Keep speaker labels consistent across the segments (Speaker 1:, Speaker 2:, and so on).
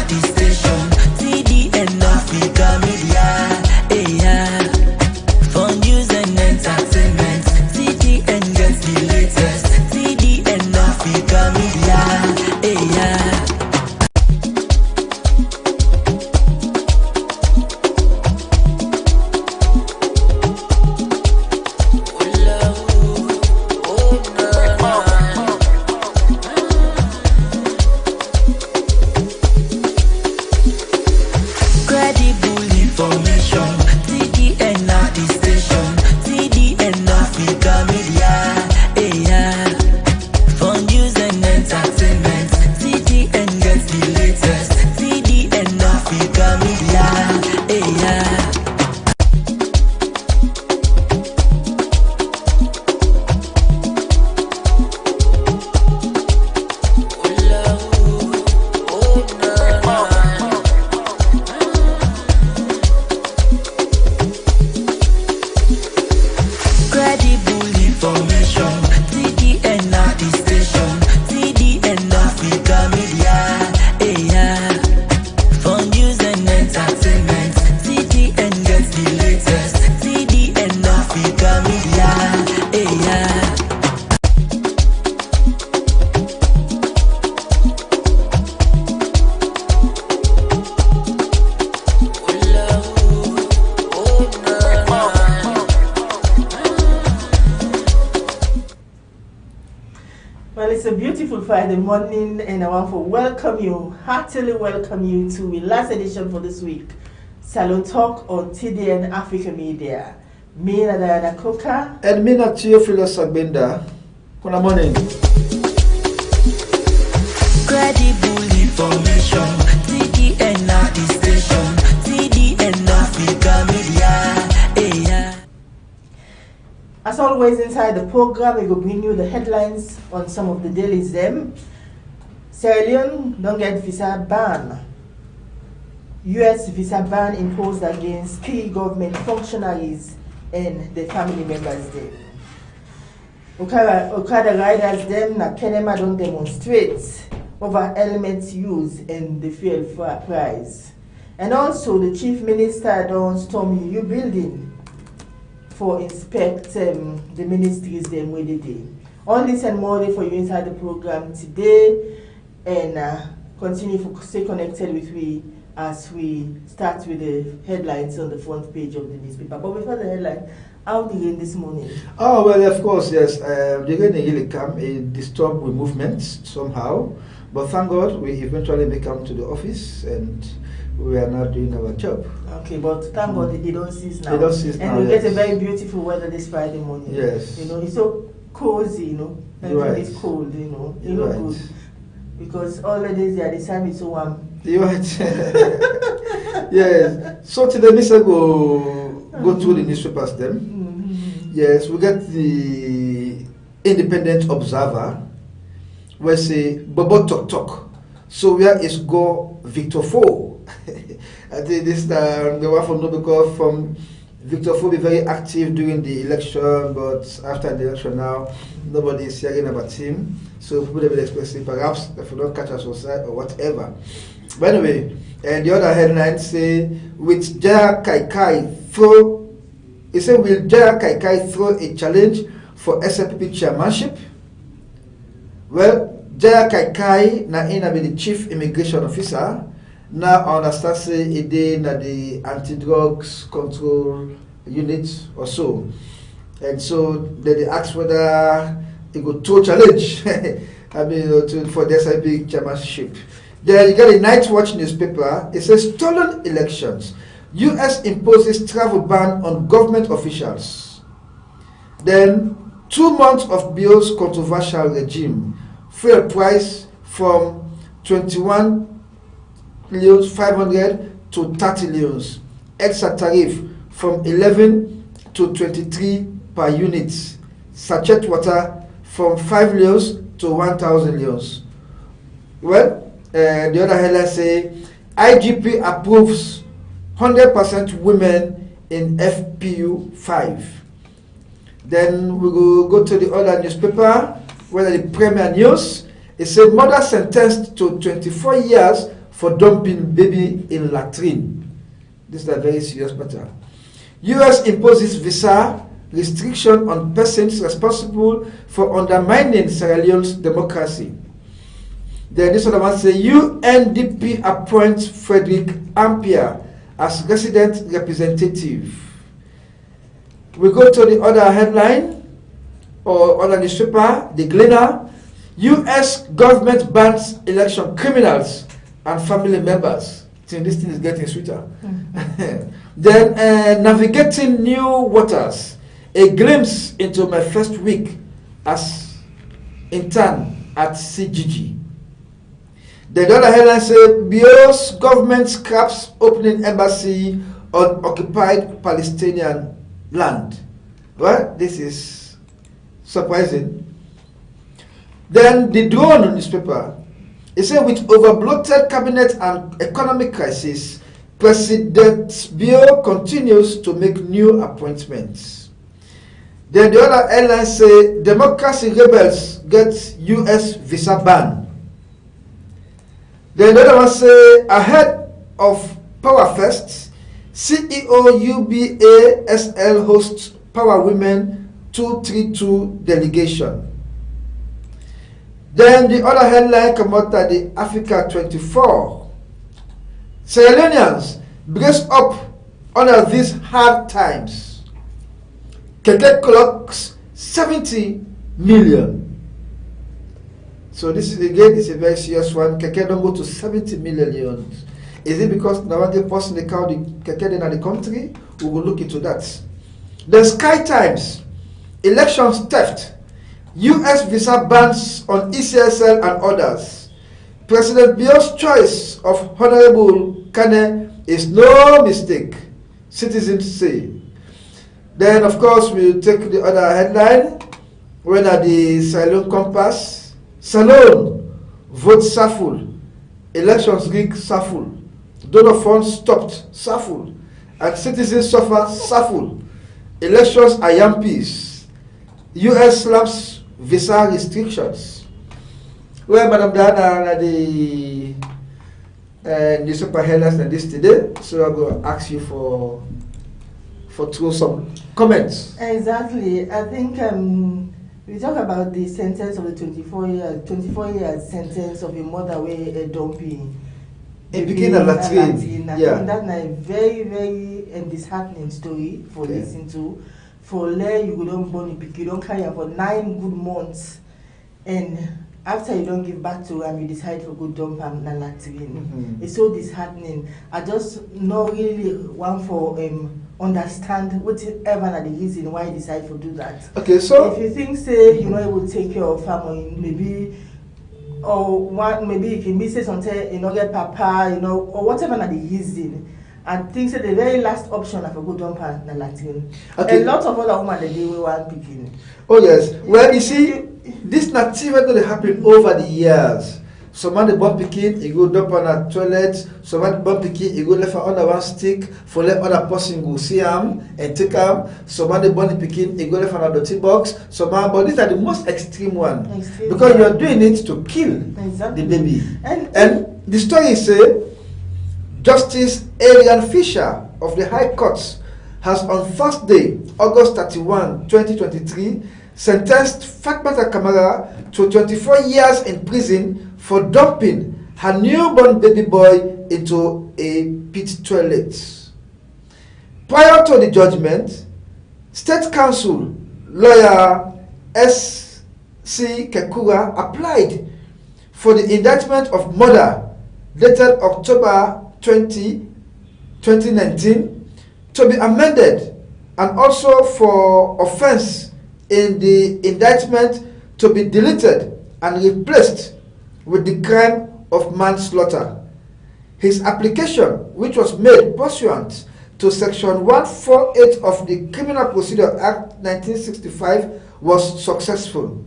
Speaker 1: the station. TDN Africa Media. For news and entertainment. TDN gets the latest. TDN Africa Media.
Speaker 2: Friday morning, and I want to heartily welcome you to the last edition for this week, Salon Talk on TDN Africa Media. Me na Diana Koka.
Speaker 3: And me na Theophilus Gbenda. Good morning.
Speaker 1: Credible information, TDN na the station, TDN Africa Media.
Speaker 2: As always, inside the program, we will bring you the headlines on some of the dailies. Sierra Leone don't get visa ban. U.S. visa ban imposed against key government functionaries and the family members there. Okada riders them na Kenema don't demonstrate over elements used in the fuel price. And also the chief minister don't storm UU building for inspect the ministries them where they did. All this and more for you inside the program today, and continue to stay connected with me as we start with the headlines on the front page of the newspaper. But before the headline, how did you this morning?
Speaker 3: Oh well, of course, yes. The rain really come, it disturbed with movements somehow, but thank God we eventually make come to the office and we are not doing our job.
Speaker 2: Okay, but thank God it don't cease now.
Speaker 3: It don't cease now.
Speaker 2: And we get a very beautiful weather this Friday morning.
Speaker 3: Yes.
Speaker 2: You know, it's so cozy, you know. And
Speaker 3: right.
Speaker 2: It's cold, you know. You
Speaker 3: You're
Speaker 2: know
Speaker 3: right.
Speaker 2: good. Because all the days the time is so warm.
Speaker 3: You're right. Yes. So today, Mr. go through the newspapers then.
Speaker 2: Mm-hmm.
Speaker 3: Yes, we get the Independent Observer, where say Bobo Talk. So where is go Victor Fo? I think this the one from Nobiko from Victor Fo be very active during the election, but after the election now, nobody is hearing about him. So people will express perhaps if we don't catch us outside or whatever. By the way, and the other headline say with Jaya Kaikai throw, it said will Jaya Kaikai throw a challenge for SLPP chairmanship? Well, Jaya Kaikai na ina be the chief immigration officer. Now I understand say it is na the anti-drugs control unit or so. And so they asked whether it go to challenge I mean for the SIP chairmanship. Then you get a Night Watch newspaper, it says stolen elections. US imposes travel ban on government officials. Then 2 months of Bill's controversial regime. Fuel price from 21,500,000 to 30 millions. Extra tariff from 11 to 23 per unit. Sachet water from 5 millions to 1,000 millions. Well, the other headline say IGP approves 100% women in FPU 5. Then we will go to the other newspaper, where the Premier News, it says mother sentenced to 24 years for dumping baby in latrine. This is a very serious matter. US imposes visa restriction on persons responsible for undermining Sierra Leone's democracy. Then this other one says UNDP appoints Frederick Ampere as resident representative. We go to the other headline or other newspaper, the Gleaner. US government bans election criminals and family members. See, this thing is getting sweeter. Then navigating new waters, a glimpse into my first week as intern at CGG. The other headline says, Bio's government scraps opening embassy on occupied Palestinian land. Well, this is surprising. Then the Drone newspaper, it said, with overbloated cabinet and economic crisis, President Bio continues to make new appointments. Then the other airlines say, democracy rebels get US visa ban. Then the other one say, ahead of Power Fest, CEO UBASL hosts Power Women 232 delegation. Then the other headline come out at the Africa 24. Sierra Leoneans brace up under these hard times. Keke clocks 70 million. So this is again, it's a very serious one. Keke don't go to 70 million. Is it because now the person they count the Keke in the country? We will look into that. The Sky Times, elections theft. US visa bans on ECSL and others. President Bio's choice of Honorable Kane is no mistake, citizens say. Then, of course, we'll take the other headline. When at the SALONE Compass, SALONE, vote Sahful, elections rig Sahful, donor funds stopped Sahful, and citizens suffer Sahful, elections are yampies, US slams visa restrictions. Well, Madam Diana, the newspaper headlines and this today, so I'm going to ask you for through some comments.
Speaker 2: Exactly. I think we talk about the sentence of the 24 years sentence of a mother where a dumping.
Speaker 3: It became a latrine.
Speaker 2: Yeah. That's a very, very disheartening story for listening to. For lay you don't born you don't carry her for 9 good months, and after you don't give back to her, you decide to go dump her na latrine. It's so disheartening. I just not really want for understand whatever the reason why you decide to do that.
Speaker 3: Okay, so
Speaker 2: if you think say you know it will take care of family, maybe or one maybe if you miss it something you know get papa, you know, or whatever the reason. I think that the very last option of a good dumper na latrine.
Speaker 3: Okay.
Speaker 2: A lot of other women they will want picking.
Speaker 3: Oh yes. Well, you see, this native that happen over the years. Someone the born picking, he go dump on a toilet. Someone born picking, he go left under one stick for let other person go see him and take him. Someone the born picking, he go left on a dirty box. Someone, but these are the most extreme one because you are doing it to kill the baby. And the story say. Justice Arian Fisher of the High Court has on Thursday, August 31, 2023, sentenced Fatmata Kamara to 24 years in prison for dumping her newborn baby boy into a pit toilet. Prior to the judgment, State Counsel lawyer S.C. Kekura applied for the indictment of murder dated October 2019 to be amended, and also for offense in the indictment to be deleted and replaced with the crime of manslaughter. His application, which was made pursuant to Section 148 of the Criminal Procedure Act 1965, was successful.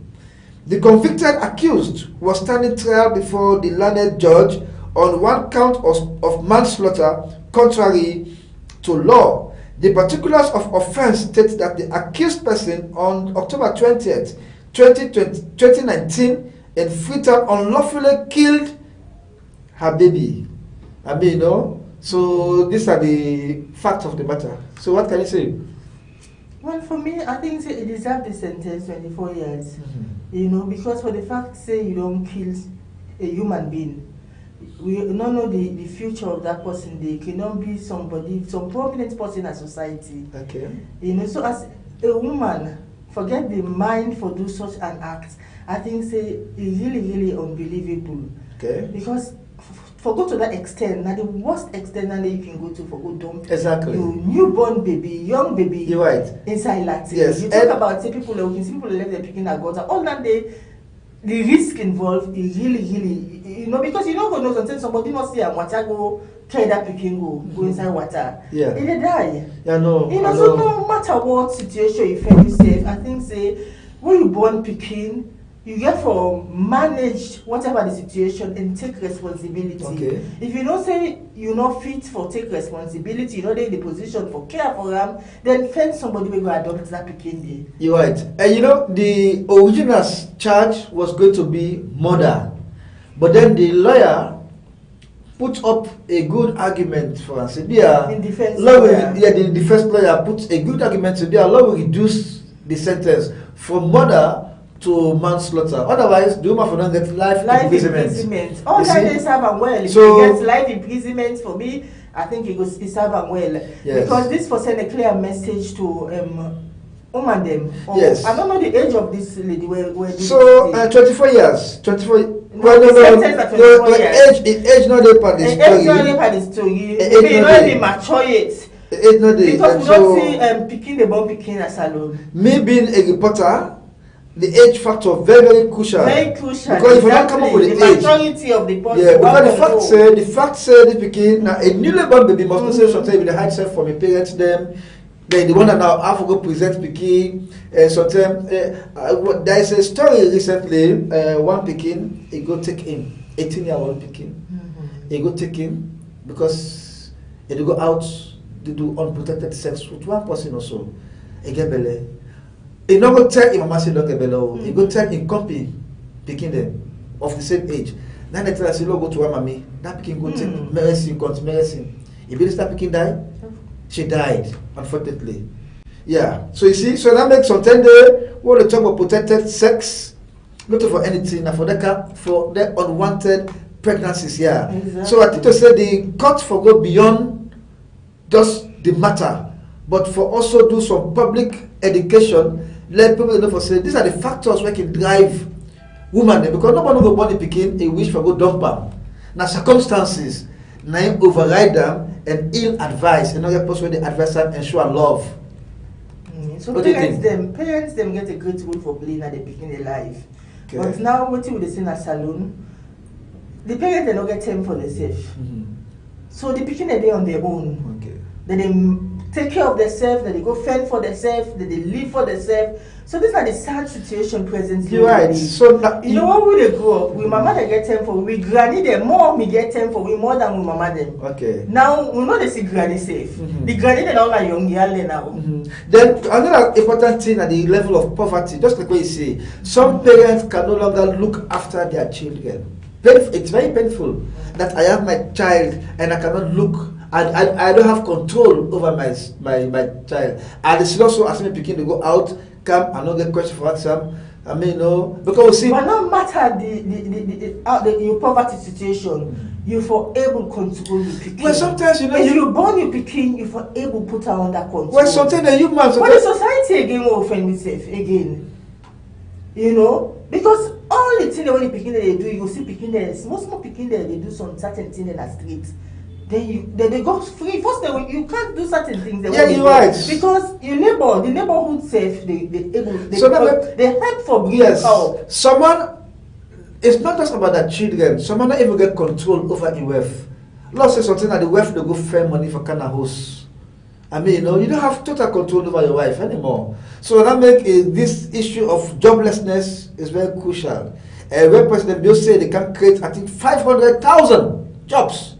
Speaker 3: The convicted accused was standing trial before the learned judge on one count of manslaughter contrary to law. The particulars of offense state that the accused person on October 20th, 2019 in Freetown unlawfully killed her baby I mean, so these are the facts of the matter. So what can you say?
Speaker 2: Well, for me, I think it deserves the sentence 24 years.
Speaker 3: Mm-hmm.
Speaker 2: Because for the fact say you don't kill a human being, we don't know the future of that person. They cannot be somebody, some prominent person in society.
Speaker 3: Okay.
Speaker 2: So as a woman, forget the mind for do such an act. I think say it's really, really unbelievable.
Speaker 3: Okay.
Speaker 2: Because for go to that extent, now the worst extent that you can go to for go dump
Speaker 3: Exactly.
Speaker 2: your newborn baby, young baby.
Speaker 3: You're right.
Speaker 2: Inside Latin.
Speaker 3: Yes.
Speaker 2: You talk about say people that we can see people left their picking at gutter. All that the risk involved is really, really, because you don't go know something somebody must see a water go carry that picking go inside water.
Speaker 3: Yeah.
Speaker 2: They die.
Speaker 3: Yeah, no.
Speaker 2: So no matter what situation you find yourself, I think say when you born picking, you get for manage whatever the situation and take responsibility.
Speaker 3: Okay.
Speaker 2: If you don't say you're not fit for take responsibility, you're not in the position for care for them, then find somebody who will adopt that picking.
Speaker 3: You're right. And the original charge was going to be murder, but then the lawyer put up a good argument for us. In
Speaker 2: defense
Speaker 3: lawyer. The defense lawyer put a good argument to the law will reduce the sentence from murder to manslaughter. Otherwise, the woman for not get life imprisonment.
Speaker 2: All that they serve and well. If
Speaker 3: So,
Speaker 2: you get life imprisonment for me, I think it goes serve and well.
Speaker 3: Yes.
Speaker 2: Because this was send a clear message to woman them.
Speaker 3: Yes.
Speaker 2: I don't know the age of this lady where
Speaker 3: so 24 years. 24.
Speaker 2: The
Speaker 3: Age not the part is
Speaker 2: age not the part is story. Maybe you don't even mature yet.
Speaker 3: Age not the.
Speaker 2: Because we don't see picking the bomb picking a salon.
Speaker 3: Me being a reporter, the age factor very, very crucial.
Speaker 2: Very crucial.
Speaker 3: Because if you don't come up with the age,
Speaker 2: maturity of the person.
Speaker 3: yeah, because the fact say this picking now a newly born baby must not say something with the hide self from a parents them. Then the one that now have to go present picking. Sometimes there is a story recently. One picking, he go take in 18-year-old picking. He go take in because he go out to do unprotected sex with one person or so. He get belly. He not go tell him mama say don't get belly. He go tell him company picking them of the same age. Now they tell us go to one mommy. That picking go take medicine, medicine. If you start picking die. She died, unfortunately. Yeah. So you see, so that makes some tender when they talk about protected sex, not for anything, for the unwanted pregnancies. Yeah. Exactly. So I think to say the court for go beyond just the matter, but for also do some public education, let people know for say these are the factors that can drive women because nobody go body picking a wish for go dump them. Now circumstances, now override them. And ill advice, another person where the advice them ensure love.
Speaker 2: So parents them get a great role for playing at the beginning of life. Okay. But now what you would say in a salon, the parents they not get time for themselves. So the picking a day on their own.
Speaker 3: Okay.
Speaker 2: Then they take care of themselves, then they go fend for themselves, then they live for themselves. So these are the sad situation presently.
Speaker 3: You're right. So
Speaker 2: you know what we they grow up, we mama they get time for we granny them more me get time for we more than we mama them.
Speaker 3: Okay.
Speaker 2: Now we know they see granny safe. The granny they don't like young girl now.
Speaker 3: Then another important thing at the level of poverty, just like what you say, some parents can no longer look after their children. It's very painful that I have my child and I cannot look. I don't have control over my child. And it's also asking me picking to go out, come and not get question for answer. I mean, because we see.
Speaker 2: But no matter your poverty situation, you for able to control your picking.
Speaker 3: Well, sometimes
Speaker 2: if you born your picking, you for able to put her under control.
Speaker 3: Well, sometimes the human.
Speaker 2: But the society again will offend itself again. Because all the things when you picking they do, you see picking there. Most picking there they do some certain things in the street. Then they go free. First, you can't do certain things.
Speaker 3: Yeah, you're right.
Speaker 2: Because the neighborhood safe, they help for bringing out.
Speaker 3: Someone, it's not just about the children. Someone not even get control over the wealth. Lord says something that the wealth they go fair money for kind of house. I mean, you don't have total control over your wife anymore. So that make this issue of joblessness is very crucial. When President Bill said they can create, I think, 500,000 jobs.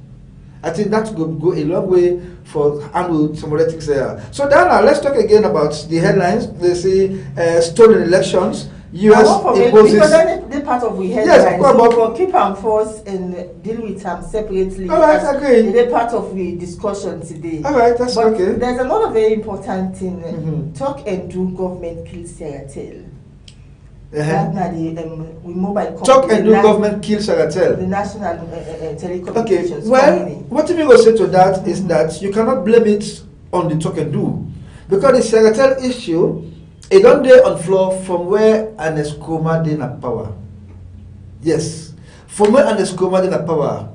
Speaker 3: I think that could go a long way for handle some other things there. So Dana, let's talk again about the headlines. They say stolen elections. US imposes.
Speaker 2: Because then the part of we headlines.
Speaker 3: Yes,
Speaker 2: So for keep and force and deal with them separately.
Speaker 3: All right, agree.
Speaker 2: The part of the discussion today.
Speaker 3: All right, that's
Speaker 2: but
Speaker 3: okay.
Speaker 2: There's another very important thing. Talk and do government kill Seratel. That now the mobile company.
Speaker 3: Talk and do government kill Seratel.
Speaker 2: The national telecommunications.
Speaker 3: Okay. Well,
Speaker 2: company.
Speaker 3: what we will say to that is that you cannot blame it on the talk and do, because the Seratel issue. It don't day on floor from where an escoma did not power. Yes. From where an escoma did not power,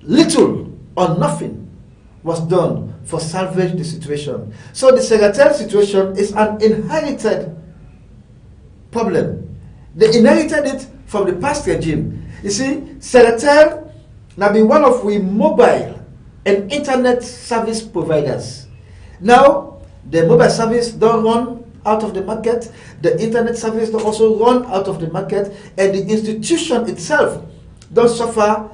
Speaker 3: little or nothing was done for salvage the situation. So the Seratel situation is an inherited problem. They inherited it from the past regime. You see, Seratel now be one of we mobile and internet service providers. Now the mobile service don't run out of the market, the internet service don't also run out of the market, and the institution itself does suffer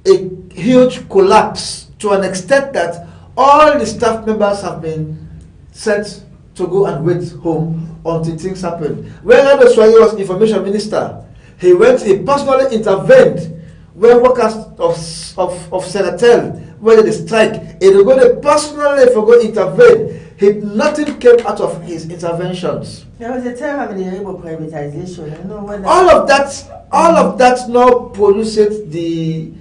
Speaker 3: a huge collapse to an extent that all the staff members have been sent to go and wait home until things happen. When Rado Swahili was information minister, he personally intervened when workers of Seratel, whether they strike, he go to personally for go intervene. Nothing came out of his interventions.
Speaker 2: There was a time of the labor privatization. I don't know whether
Speaker 3: all of that now produces the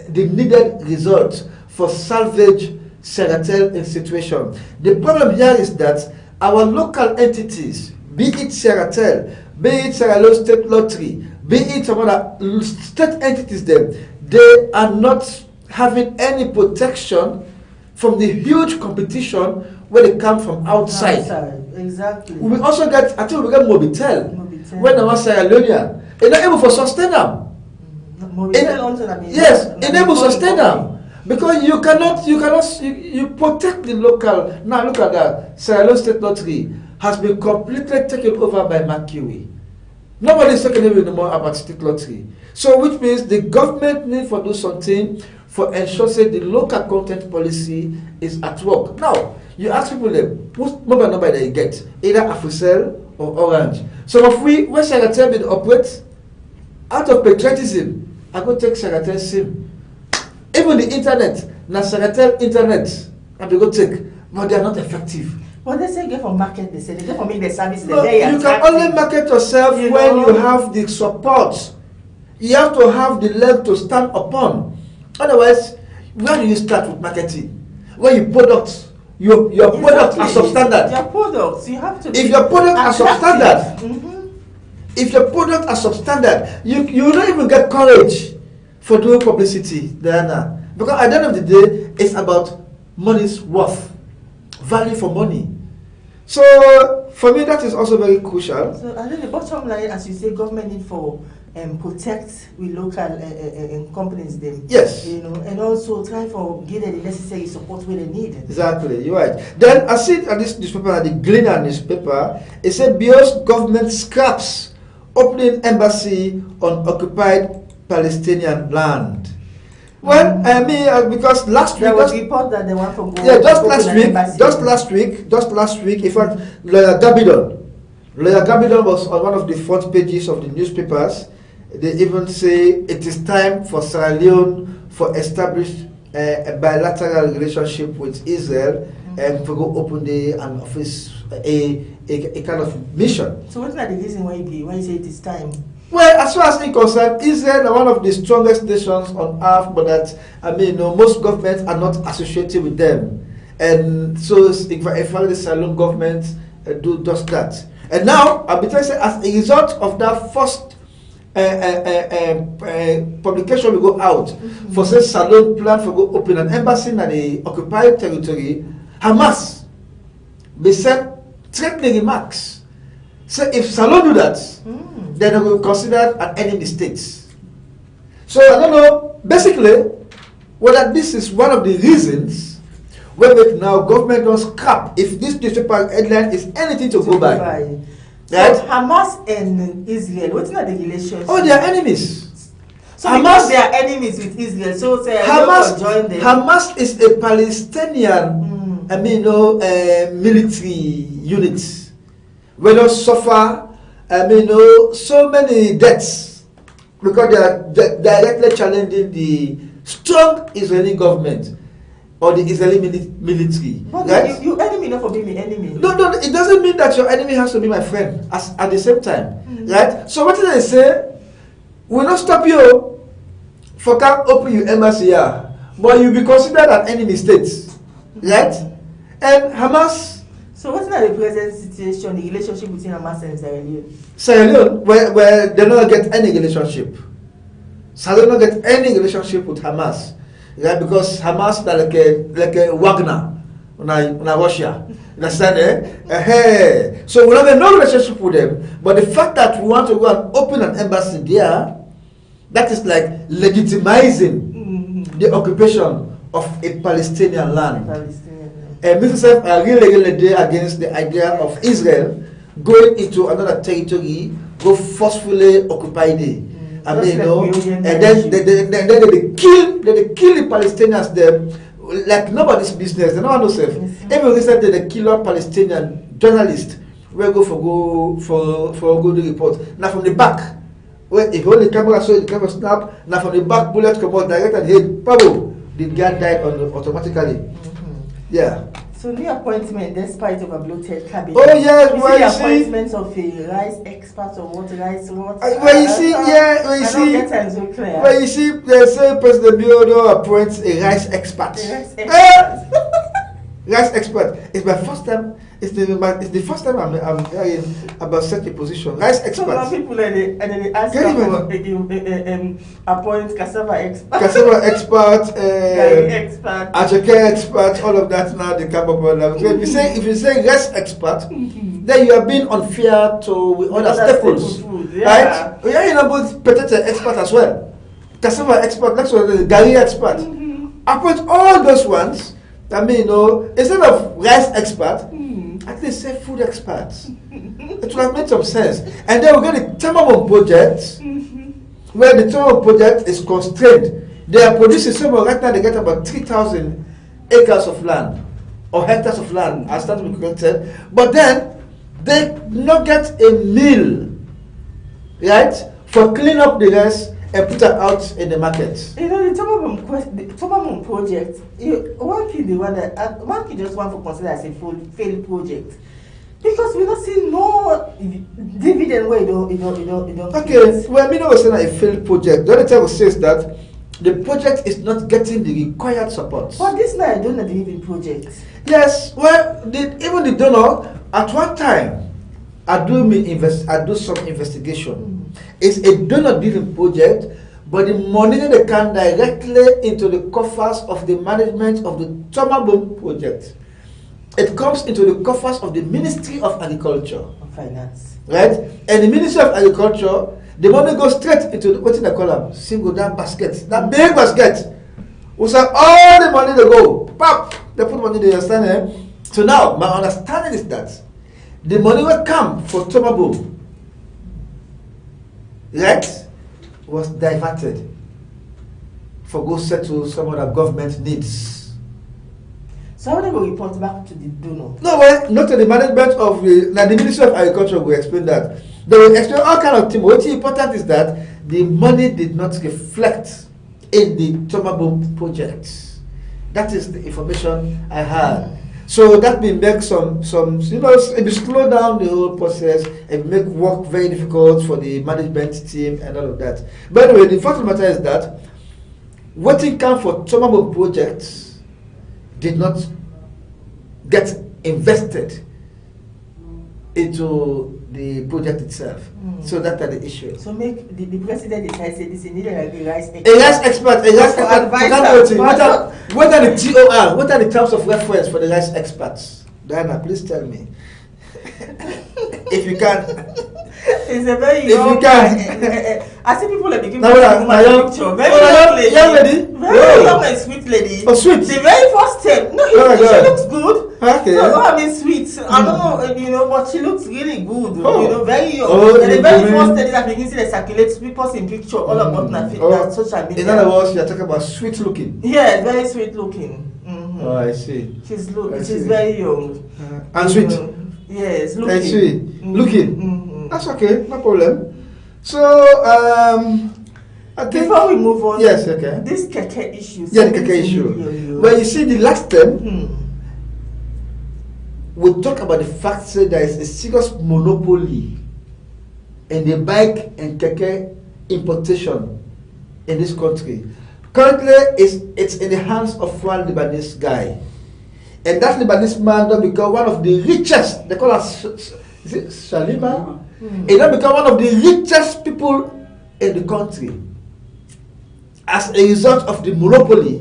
Speaker 3: needed result for salvage Seratel in situation. The problem here is that our local entities, be it Seratel, be it Sierra Leone State Lottery, be it some other state entities, they are not having any protection from the huge competition where they come from outside.
Speaker 2: Exactly.
Speaker 3: We also get, I think we get Mobitel. When I was Sierra Leone, they're not able to sustain them. Yes, enable to sustain them. Because you protect the local. Now look at that. Sierra Leone State Lottery has been completely taken over by Makeni. Nobody is talking anymore about state lottery. So which means the government need to do something for ensuring the local content policy is at work. Now, you ask people whose mobile number they get, either Africell or Orange. So if when Seratel will operate, out of patriotism, I go take Seratel SIM. Even the internet, now Seratel internet, and they go take, but they are not effective.
Speaker 2: Well, they say get for market, they say they get for make the service.
Speaker 3: No, you can only market yourself when you have the support. You have to have the leg to stand upon. Otherwise, where do you start with marketing? When your products, your products are substandard.
Speaker 2: Your products, you have to.
Speaker 3: If your products are substandard, if your products are substandard, you don't even get courage for doing publicity, Diana. Because at the end of the day, it's about money's worth, value for money. So for me, that is also very crucial.
Speaker 2: So I think the bottom line, as you say, government need for protect with local companies them.
Speaker 3: Yes.
Speaker 2: You know, and also try for give them the necessary support where they need.
Speaker 3: Exactly, you're right. Then I see at this newspaper, the Gleaner newspaper, it said BIOS government scraps opening embassy on occupied Palestinian land. Well, I mean, because last week
Speaker 2: there was a report that they want from
Speaker 3: just last week, in fact, Lawyer Gabidon was on one of the front pages of the newspapers. They even say it is time for Sierra Leone for establish a bilateral relationship with Israel and to go open an office, a kind of mission.
Speaker 2: So what's that the reason why you say it is time?
Speaker 3: Well, as far as I'm concerned, Israel is one of the strongest nations on earth, but that, I mean, most governments are not associated with them. And so, if the SALONE government do just that. And now, I'll be telling you, as a result of that first publication will go out, for say SALONE plan for go open an embassy in the occupied territory, Hamas, they sent threatening remarks. So if SALONE do that, then they will be considered an enemy state. So I don't know, basically, whether this is one of the reasons where now government don't scrap if this newspaper headline is anything to go by.
Speaker 2: Right? So Hamas and Israel, what's not the relationship?
Speaker 3: Oh, they are enemies.
Speaker 2: So Hamas, they are enemies with Israel. So say join them.
Speaker 3: Hamas is a Palestinian, military unit. We don't suffer I mean, so many deaths because they are directly challenging the strong Israeli government or the Israeli military.
Speaker 2: But
Speaker 3: right?
Speaker 2: you enemy not for being the enemy.
Speaker 3: No, it doesn't mean that your enemy has to be my friend at the same time. Right? So what did they say? We'll not stop you for can't open your embassy here, but you'll be considered an enemy state. Right? And Hamas.
Speaker 2: So what's not the present situation, the relationship between Hamas and Sierra Leone?
Speaker 3: Sierra Leone, where they don't get any relationship. So they don't get any relationship with Hamas. Right? Because Hamas is like a Wagner in Russia. Understand? Hey. So we don't have no relationship with them. But the fact that we want to go and open an embassy there, that is like legitimizing the occupation of a Palestinian land. And Mr. are really there against the idea of Israel going into another territory, go forcefully occupy it. I mean, and then they kill the Palestinians there like nobody's business. They don't know safe. Even recently, they kill a Palestinian journalist. We go for a good report. Now from the back, where if only the camera saw the camera snap. Now from the back, bullet come out direct at the head. Pablo, the guy died automatically. Yeah.
Speaker 2: So new appointment despite of a bloated cabinet.
Speaker 3: Oh yes,
Speaker 2: well you see appointments of a rice expert or what rice what.
Speaker 3: Well you see, when you see, they say President Biodo appoints a rice expert. Rice expert. It's my first time. It's the first time I'm hearing about such a position. Rice expert.
Speaker 2: Some people and they ask for appoint cassava expert.
Speaker 3: Cassava expert,
Speaker 2: expert,
Speaker 3: Ajake expert, all of that now they come up with them. So if you say rice expert, then you are being unfair to other staples. Right? Yeah, you know both potato expert as well. Cassava expert, that's what the Gary expert. Appoint all those ones. I mean, instead of rice expert, at least say food experts. It would have made some sense. And then we get the Tamabon project, where the Tamabon project is constrained. They are producing somewhere right now, they get about 3,000 acres of land, or hectares of land, as that we corrected. But then, they not get a mill, right, for clean up the rest and put it out in the market.
Speaker 2: You know, the Tomamon project, one can just want to consider as a failed project. Because we don't see no dividend where you don't.
Speaker 3: Okay, well, me was saying a failed project. The other time says that the project is not getting the required support.
Speaker 2: But this now I don't know the living project.
Speaker 3: Yes, well, even the donor, at one time, I do some investigation. It's a donor-driven project, but the money they can directly into the coffers of the management of the Tomabon project. It comes into the coffers of the Ministry of Agriculture.
Speaker 2: Finance.
Speaker 3: Right? And the Ministry of Agriculture, the money goes straight into what they call them, single down basket. That big basket. We say all the money they go, pop, they put money there, understand? So now, my understanding is that the money will come for Tomabon, right, was diverted for go settle some of the government needs.
Speaker 2: So how they will report back to the donor?
Speaker 3: No, well, not to the management of the Ministry of Agriculture will explain that. They will explain all kind of things. What's important is that the money did not reflect in the Tomabon project. That is the information I had. So that may make some it will slow down the whole process and make work very difficult for the management team and all of that. By the way, the fact of the matter is that what it came for Tomabon projects did not get invested into the project itself. So that's the issue.
Speaker 2: So make the president decide say this is needed like a rice expert.
Speaker 3: A rice expert. What are the TOR? What are the terms of reference for the rice experts? Diana, please tell me. If you can.
Speaker 2: It's a very
Speaker 3: young guy.
Speaker 2: I see people that begin
Speaker 3: to picture. Very young lady.
Speaker 2: Very young and sweet lady.
Speaker 3: Oh, sweet.
Speaker 2: The very first step. No, she looks good. Okay. No, I mean sweet. I don't know, but she looks really good. Very young. And the very first step that begins to circulate people's in picture all about that social media.
Speaker 3: In other words, you're talking about sweet looking.
Speaker 2: Yeah, very sweet looking.
Speaker 3: Oh, I see.
Speaker 2: She's very young.
Speaker 3: And sweet.
Speaker 2: Yes, looking.
Speaker 3: And sweet. Looking. That's okay, no problem. So, I think
Speaker 2: Before we move on,
Speaker 3: yes, okay.
Speaker 2: This keke issue.
Speaker 3: Yeah, the keke issue. Well, you see, the last time we talk about the fact that there is a serious monopoly in the bike and keke importation in this country. Currently, it's in the hands of one Lebanese guy, and that Lebanese man will become one of the richest. They call us, is it Shalima? He will become one of the richest people in the country as a result of the monopoly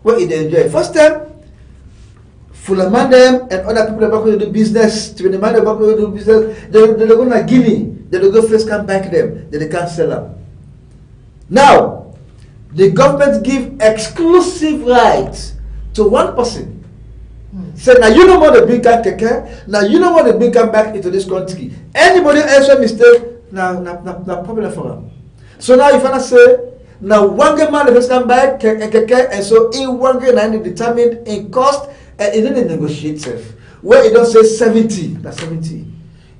Speaker 3: where they enjoy. First time, Fulaman them and other people that going to do business, to the man that going to do business, they're going to Guinea, they go first come back them, then they can't sell them. Now, the government give exclusive rights to one person. Say, now you know what the bring can keke, now you know what the bring come back into this country. Anybody else a mistake, now problem for them. So now if I say, now one man the first come back keke, and so in one game and determined in cost, and it didn't negotiate self. Where it don't say 70, that's 70.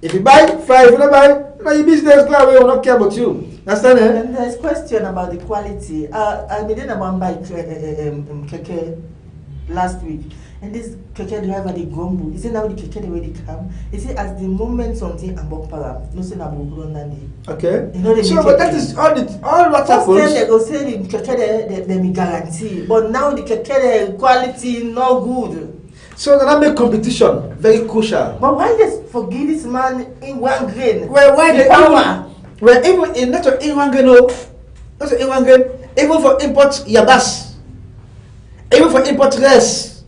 Speaker 3: If you buy 5, you don't buy, now your business go away, we don't care about you. Understand?
Speaker 2: And there's question about the quality. I made a one by keke last week, and this keke driver the gombo. Is it now the keke the way they come? Is it at the moment something about para? No say na bukuro nani.
Speaker 3: Okay.
Speaker 2: You know they
Speaker 3: so, but that is all what
Speaker 2: first
Speaker 3: happens.
Speaker 2: time they go say the keke they me guarantee, but now the keke the quality no good.
Speaker 3: So that make competition very crucial.
Speaker 2: But why just forgive this man in one grain?
Speaker 3: Well, why
Speaker 2: the
Speaker 3: they
Speaker 2: power?
Speaker 3: Well, even in not in one grain, not in one grain, even for import yabas, even for import rice.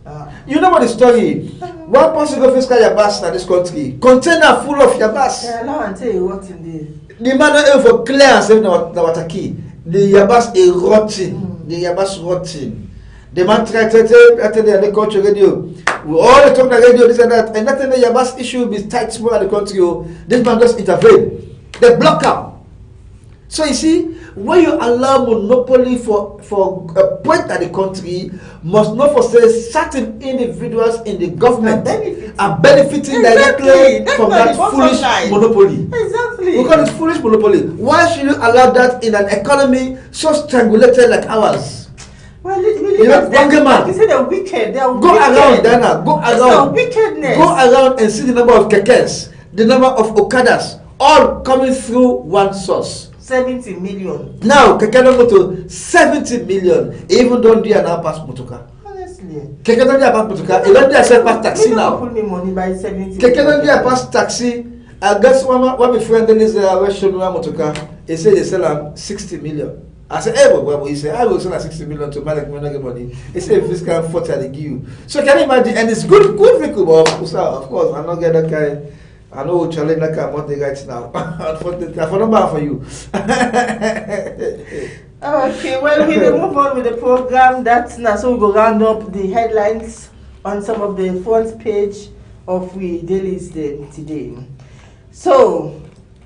Speaker 3: You know what the story? One person go fiscal yabas in this country, container full of yabas.
Speaker 2: Yeah, now I tell you what in
Speaker 3: the man not even for clear and save the water key. The yabas is rotting. The yabas rotting. The man tried to tell the country radio. We all talk the radio, this and that, and nothing the yabas issue be tight small at the country. This man just intervene. They block out. So you see, when you allow monopoly for a point at the country, must not for say certain individuals in the government are benefiting directly from that foolish monopoly.
Speaker 2: Exactly.
Speaker 3: Because it's foolish monopoly. Why should you allow that in an economy so strangulated like ours?
Speaker 2: Well, really,
Speaker 3: You know, man.
Speaker 2: You say they're wicked. They're
Speaker 3: Go
Speaker 2: wicked.
Speaker 3: around, Dana. Go around.
Speaker 2: Wickedness.
Speaker 3: Go around and see the number of kekes, the number of Okadas, all coming through one source.
Speaker 2: 70 million.
Speaker 3: Now, keke don't go to 70 million. Even don't do an pass motoka.
Speaker 2: Honestly.
Speaker 3: Keke don't do a pass motoka. It don't do a pass taxi now.
Speaker 2: Put me money by 70.
Speaker 3: Keke don't do a pass taxi. I guess one my friend is showing me motoka. He said they sell 60 million. I said, hey, but he said, I will sell 60 million to manage money. He said, if this kind of 40, I give you. So can you imagine? And it's good vehicle, but of course, I'm not getting that kind. I know challenge that kind of money right now. Unfortunately, I forgot about for you.
Speaker 2: Okay, well, we will move on with the program. That's now, so we go round up the headlines on some of the front page of we dailies today. So,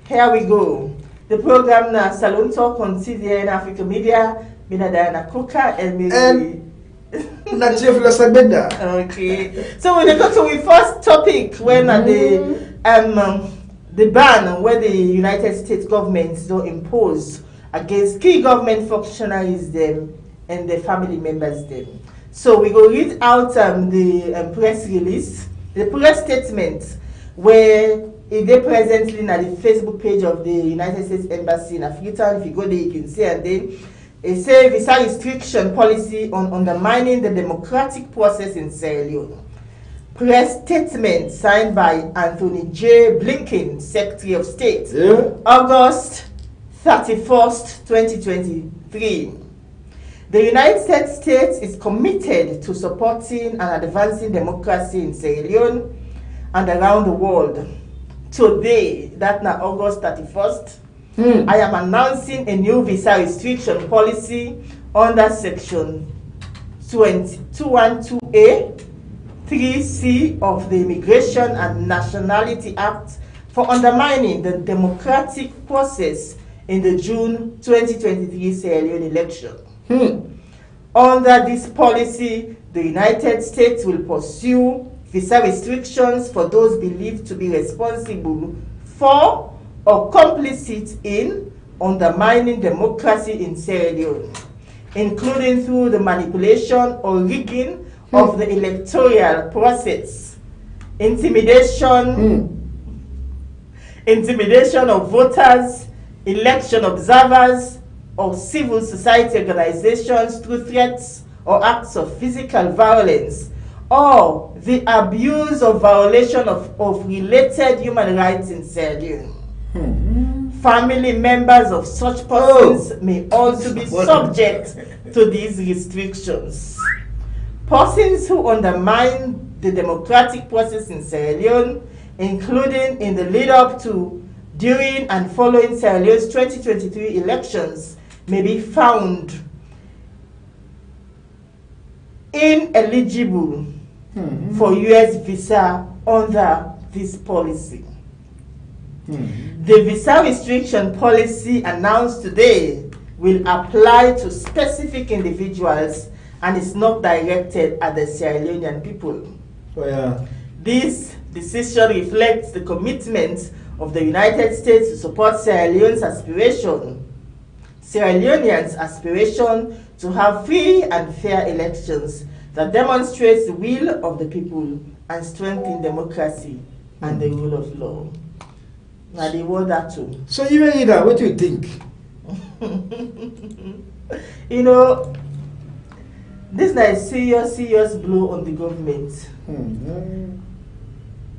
Speaker 2: here we go. The program now, SALONE Talk on TDN Africa Media, Mina Diana Coca and
Speaker 3: Theophilus Gbenda.
Speaker 2: Okay. So when they go to the first topic, when the ban where the United States government don't impose against key government functionaries them and their family members them. So we go read out the press release, the press statement where if they presently na the Facebook page of the United States Embassy in Africa. If you go there, you can see, and then it says visa restriction policy on undermining the democratic process in Sierra Leone. Press statement signed by Anthony J. Blinken, Secretary of State, August 31st, 2023. The United States is committed to supporting and advancing democracy in Sierra Leone and around the world. Today, that's now August 31st, I am announcing a new visa restriction policy under Section 212A, 3C of the Immigration and Nationality Act for undermining the democratic process in the June 2023 Sierra Leone election. Under this policy, the United States will pursue visa restrictions for those believed to be responsible for or complicit in undermining democracy in Sierra Leone, including through the manipulation or rigging of the electoral process, intimidation of voters, election observers, or civil society organizations through threats or acts of physical violence, or the abuse or violation of related human rights in Sierra Leone. Family members of such persons may also be subject to these restrictions. Persons who undermine the democratic process in Sierra Leone, including in the lead up to, during, and following Sierra Leone's 2023 elections, may be found ineligible for U.S. visa under this policy. The visa restriction policy announced today will apply to specific individuals and is not directed at the Sierra Leonean people. This decision reflects the commitment of the United States to support Sierra Leone's Sierra Leoneans' aspiration to have free and fair elections that demonstrates the will of the people and strengthen democracy and the rule of law. Now they want that too.
Speaker 3: So even Ida, what do you think?
Speaker 2: You know, this is a serious blow on the government.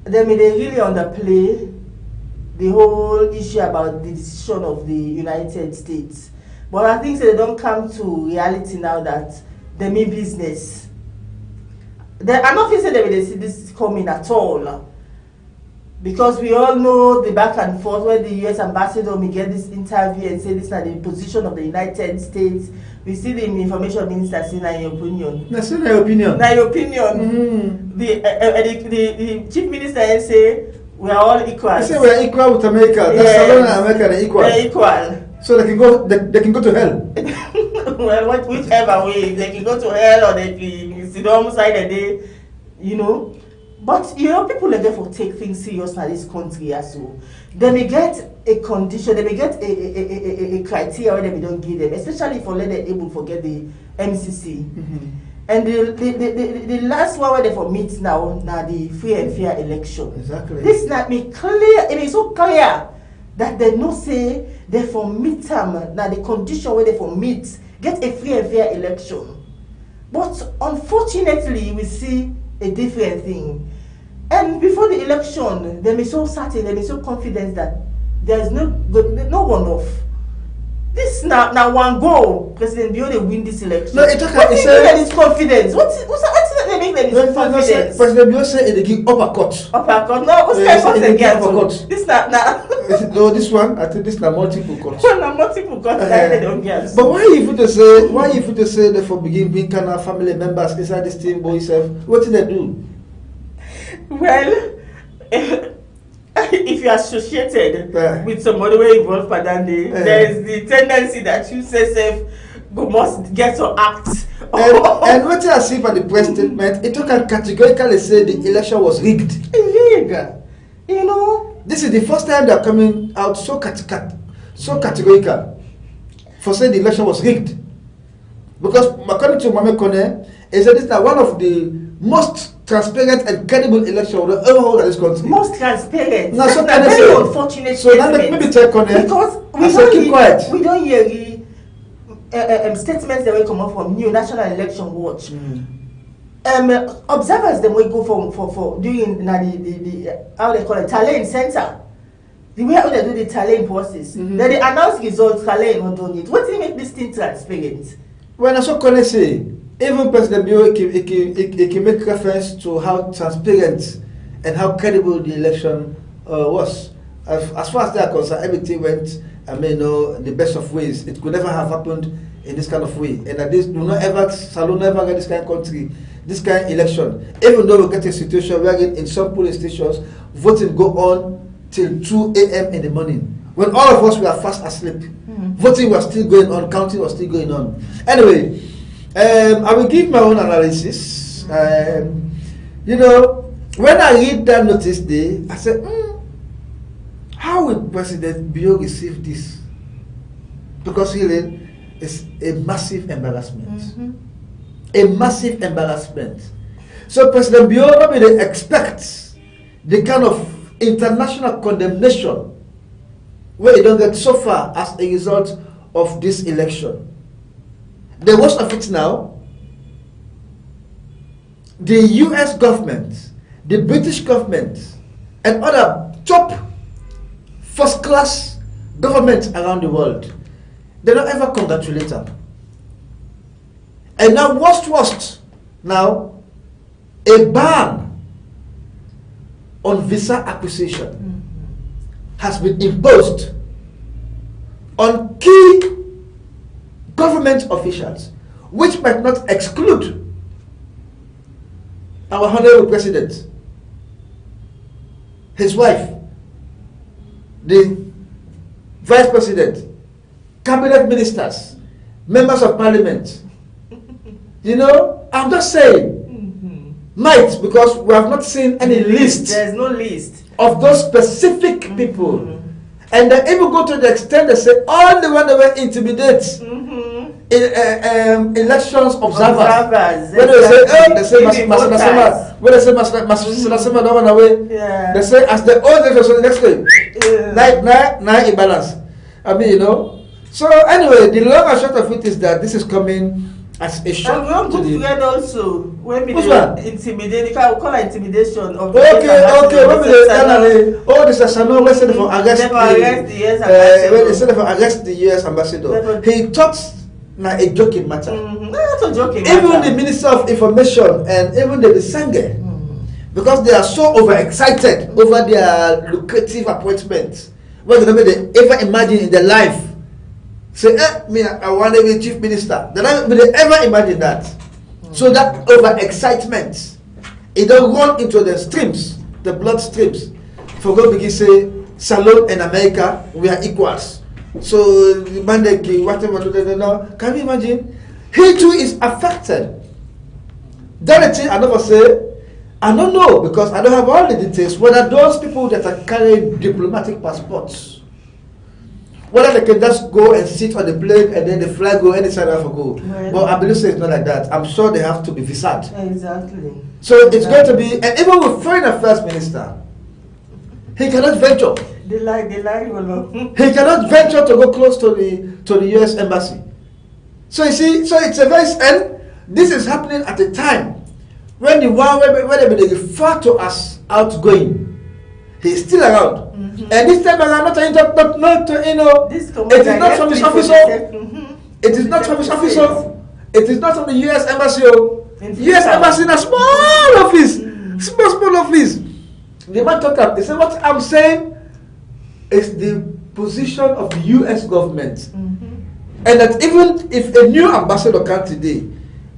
Speaker 2: They really underplay the whole issue about the decision of the United States. But I think they don't come to reality now that they mean business. I'm not saying they will see this coming at all. Because we all know the back and forth where the US ambassador may get this interview and say this is the position of the United States. We see the information minister saying in your opinion.
Speaker 3: That's not your opinion.
Speaker 2: Now your opinion. The chief minister say we are all equal.
Speaker 3: They say we are equal with America. Yes. SALONE and America are equal.
Speaker 2: They're equal.
Speaker 3: So they can go to hell.
Speaker 2: Well, whichever way, they can go to hell or they can sit on side a day, you know. But you know, people are there for take things serious in this country as well. They may get a condition, they may get a criteria where they don't give them, especially for let them able to forget the MCC. And the last one where they for meet now the free and fair election.
Speaker 3: Exactly. This
Speaker 2: not me clear. It is so clear that they no say they for meet them now the condition where they for meet get a free and fair election. But unfortunately, we see a different thing. And before the election, they be so certain, they be so confident that there is no one off. This now one goal, President Bio they win this election.
Speaker 3: No, it's okay.
Speaker 2: What is this confidence? What's that they make them this confidence?
Speaker 3: President Bio say they give uppercut.
Speaker 2: Uppercut? No, what's that
Speaker 3: uppercut?
Speaker 2: This now.
Speaker 3: No, this one, I think this is multiple cuts.
Speaker 2: Multiple cuts they don't get.
Speaker 3: But why you to say that for begin bring kind of family members inside this team boy self? What did they do?
Speaker 2: Well, if you are associated with somebody who involved Padande, there is the tendency that you say must get to act.
Speaker 3: And what I see for the press statement, it can categorically say the election was rigged.
Speaker 2: Illegal. You know.
Speaker 3: This is the first time they're coming out so categorical for saying the election was rigged. Because according to Makeni, he said this is one of the most transparent and credible election we ever hold in this country.
Speaker 2: Most transparent.
Speaker 3: Now, so
Speaker 2: that's very unfortunate.
Speaker 3: So now maybe check on it.
Speaker 2: Because we don't hear statements that will come up from New National Election Watch. Observers them will go for doing the how they call it talent center. The way how they do the talent process. Then they announce results, talent not done it. What do you make this thing transparent?
Speaker 3: When I saw Kone say, even President Bio can make reference to how transparent and how credible the election was. As far as they are concerned, everything went, the best of ways. It could never have happened in this kind of way. And that this do not ever, SALONE never get this kind of country, this kind of election. Even though we get a situation where in some polling stations, voting go on till 2 a.m. in the morning. When all of us were fast asleep. Voting was still going on, counting was still going on. Anyway, I will give my own analysis. You know, when I read that notice day, I said, How will President Bio receive this? Because healing is a massive embarrassment. A massive embarrassment. So President Bio nobody expects the kind of international condemnation where you don't get so far as a result of this election. The worst of it now, the US government, the British government, and other top first-class governments around the world, they don't ever congratulate them. And now, worst, now, a ban on visa acquisition has been imposed on key government officials, which might not exclude our honorable president, his wife, the vice president, cabinet ministers, members of parliament. You know, I'm just saying, might, because we have not seen any list.
Speaker 2: There's no list
Speaker 3: of those specific people. And they even go to the extent they say all the one that were intimidate in elections observers. When they say, oh, they say Masama, when they say Masama don't run away, they say as the old election next day, now imbalance. I mean, you know. So anyway, the long and short of it is that this is coming as a shock.
Speaker 2: And we have friend also when we intimidate, if I call it intimidation of
Speaker 3: okay, when we oh, this is SALONE, let's say for arrest the US ambassador. He thought now a joking matter.
Speaker 2: Not a joking
Speaker 3: even
Speaker 2: matter.
Speaker 3: The Minister of Information and even the Bisange, because they are so overexcited over their lucrative appointment. What did they ever imagine in their life? Say, me, I want to be chief minister. They ever imagine that. So that overexcitement, it don't run into the streams, the blood streams. For God begin say, SALONE and America, we are equals. So Mandeki, whatever, can you imagine? He too is affected. That thing I never say, I don't know, because I don't have all the details, whether those people that are carrying diplomatic passports, whether they can just go and sit on the plane and then the flag go any side of go. But I believe it's not like that. I'm sure they have to be visaed.
Speaker 2: Exactly.
Speaker 3: So it's going to be, and even with Foreign Affairs Minister, he cannot venture.
Speaker 2: They lie.
Speaker 3: He cannot venture to go close to the US embassy. So you see, so it's a very, and this is happening at a time when the one where they refer to as outgoing, he is still around. And this time around, not you know, it is not from his office. It is not from his office. It is not from the US embassy. US embassy in a small office, small office. The man talked up. He said, "What I'm saying is the position of the US government, and that even if a new ambassador comes today,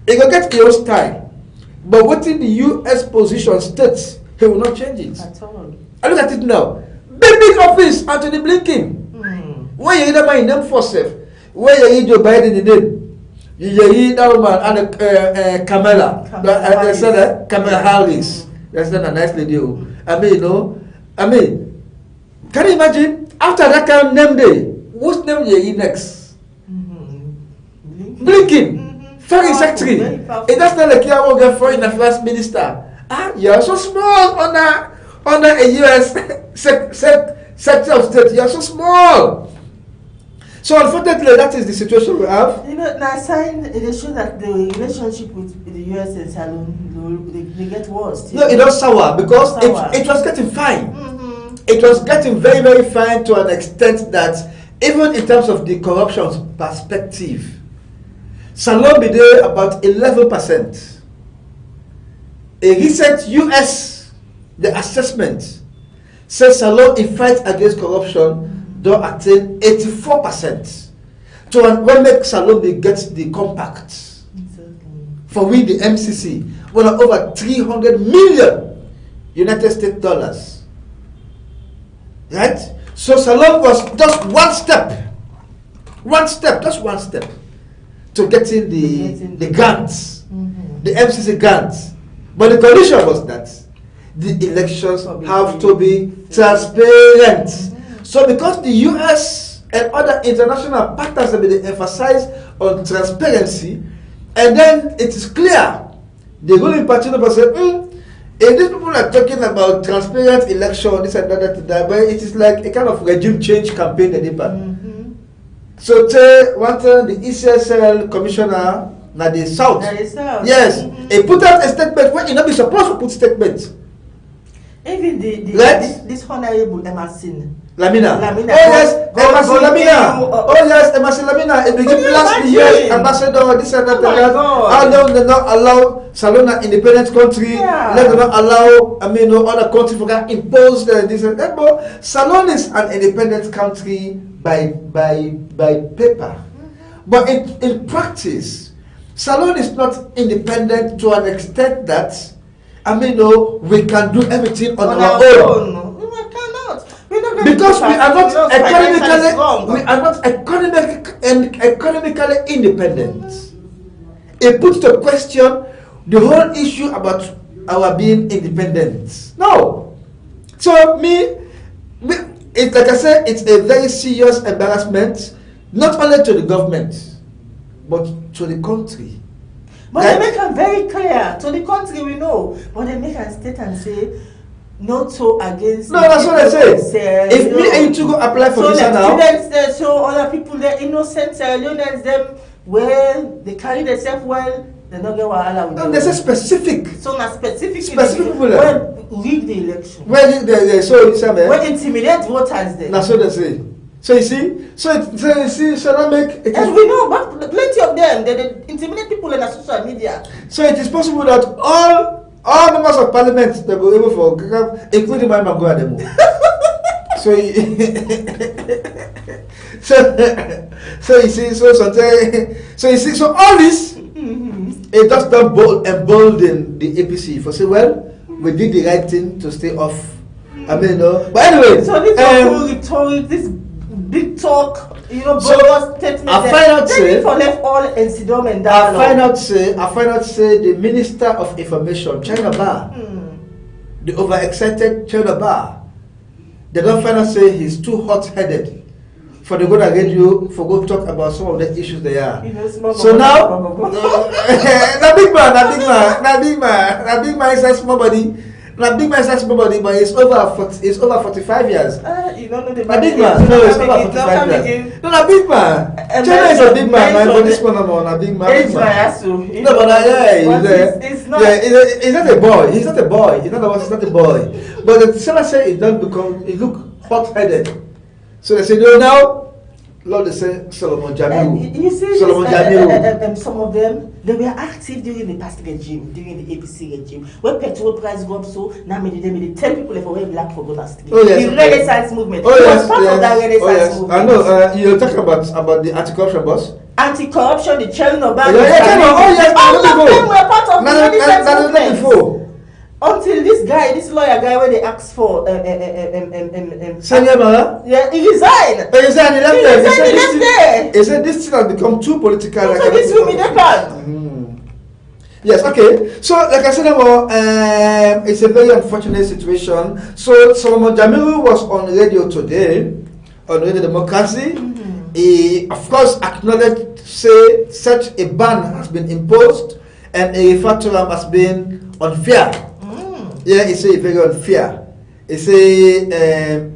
Speaker 3: he will get your style, but within the US position states, he will not change it
Speaker 2: at all."
Speaker 3: I look at it now. Big office, Anthony Blinken. Where you either my name for self, where you Joe Biden in name, you that woman and Kamala, Kamala Harris. That's not a nice lady. I mean, you know, can you imagine after that kind of name day, whose name you next? Blinken, foreign secretary. It does not like you are going foreign affairs minister. You are so small under a US sector of state. You are so small. So unfortunately, that is the situation we have. You know,
Speaker 2: now sign it shows that the relationship with the US and SALONE they get worse.
Speaker 3: No, it was sour because it was getting fine. It was getting very, very fine to an extent that even in terms of the corruption perspective, SALONE be there about 11%. A recent US the assessment says SALONE in fight against corruption don't attain 84%. So when make SALONE gets the compact for we the MCC, well over 300 million United States dollars. Right? So SALONE was just one step to getting the grants, the MCC grants. But the condition was that the elections have to be transparent. So because the US and other international partners have been emphasized on transparency, and then it is clear, the ruling party said, if these people are talking about transparent election, this and that, but it is like a kind of regime change campaign that they plan. So one time the ECSL commissioner, now the South, yes, he put out a statement when you not be supposed to put statements.
Speaker 2: Even this honorable Emerson
Speaker 3: Lamina. Oh yes, Emerson Lamina. Oh yes, Emerson Lamina. It begin last year, ambassador, this and that. How they not allow SALONE independent country? Let them not allow, other countries to impose this and that. But SALONE is an independent country by paper, but in practice, SALONE is not independent to an extent that we can do everything on our own.
Speaker 2: We cannot.
Speaker 3: Because we are not economically independent. It puts to question the whole issue about our being independent. No. So it's like I said, it's a very serious embarrassment, not only to the government, but to the country.
Speaker 2: But they make it very clear to the country, we know. But they make a state and say, not so against.
Speaker 3: No, that's what I say. If me and you go apply for visa now,
Speaker 2: students there, so other people, they're innocent, Sierra Leoneans, them well, they carry themselves well, they not get wahala with them.
Speaker 3: No, they say specific.
Speaker 2: So not specific
Speaker 3: people.
Speaker 2: Well, rig the election.
Speaker 3: Well,
Speaker 2: intimidate voters there.
Speaker 3: That's what they say. So you see, so that make it.
Speaker 2: And we know, but plenty of them, they intimidate people on the social media. So
Speaker 3: it is possible that all members of parliament they will able for, including my Mangoa demo. So you see, so all this, it does not embolden the APC for say, well, we did the right thing to stay off. But anyway,
Speaker 2: so this rhetoric, this big talk, bogus statement.
Speaker 3: I find out say
Speaker 2: for left all incident and
Speaker 3: I find out say the Minister of Information, China Bar, the overexcited China Bar, they don't find out say he's too hot-headed for the good radio for go talk about some of the issues they are. So now, na big man is a small body. Now big man says nobody, but it's over 45 years.
Speaker 2: You don't know the
Speaker 3: big man. No, it's over 45 years. No, na big man. China is a big man, but this one na big man. No, but
Speaker 2: it's not.
Speaker 3: Yeah, he's not a boy. He's not a boy. In other words, he's not a boy. But the seller say it look hot-headed. So they say no now. Lord, they say Solomon Jamiu.
Speaker 2: You see,
Speaker 3: Solomon Jamiu.
Speaker 2: Some of them, they were active during the past regime, during the APC regime. When petrol price go up, so now they tell people if wear black for voters.
Speaker 3: Oh yes.
Speaker 2: The Renaissance movement.
Speaker 3: Oh yes.
Speaker 2: Part of that Renaissance movement.
Speaker 3: I know. You talk about the anti-corruption boss.
Speaker 2: Anti-corruption, the chairman of
Speaker 3: all of
Speaker 2: them were part of the Renaissance movement.
Speaker 3: Before.
Speaker 2: Until this lawyer guy, when they asked for
Speaker 3: Sanyama,
Speaker 2: yeah, he resigned.
Speaker 3: He resigned. He left
Speaker 2: there.
Speaker 3: He said this thing has become too political.
Speaker 2: So this will be the plan.
Speaker 3: Yes, okay. So, like I said, it's a very unfortunate situation. So, Solomon Jamiu was on radio today, on Radio Democracy. He, of course, acknowledged, say, such a ban has been imposed, and he referred to them as being unfair. Yeah, he say very unfair. He say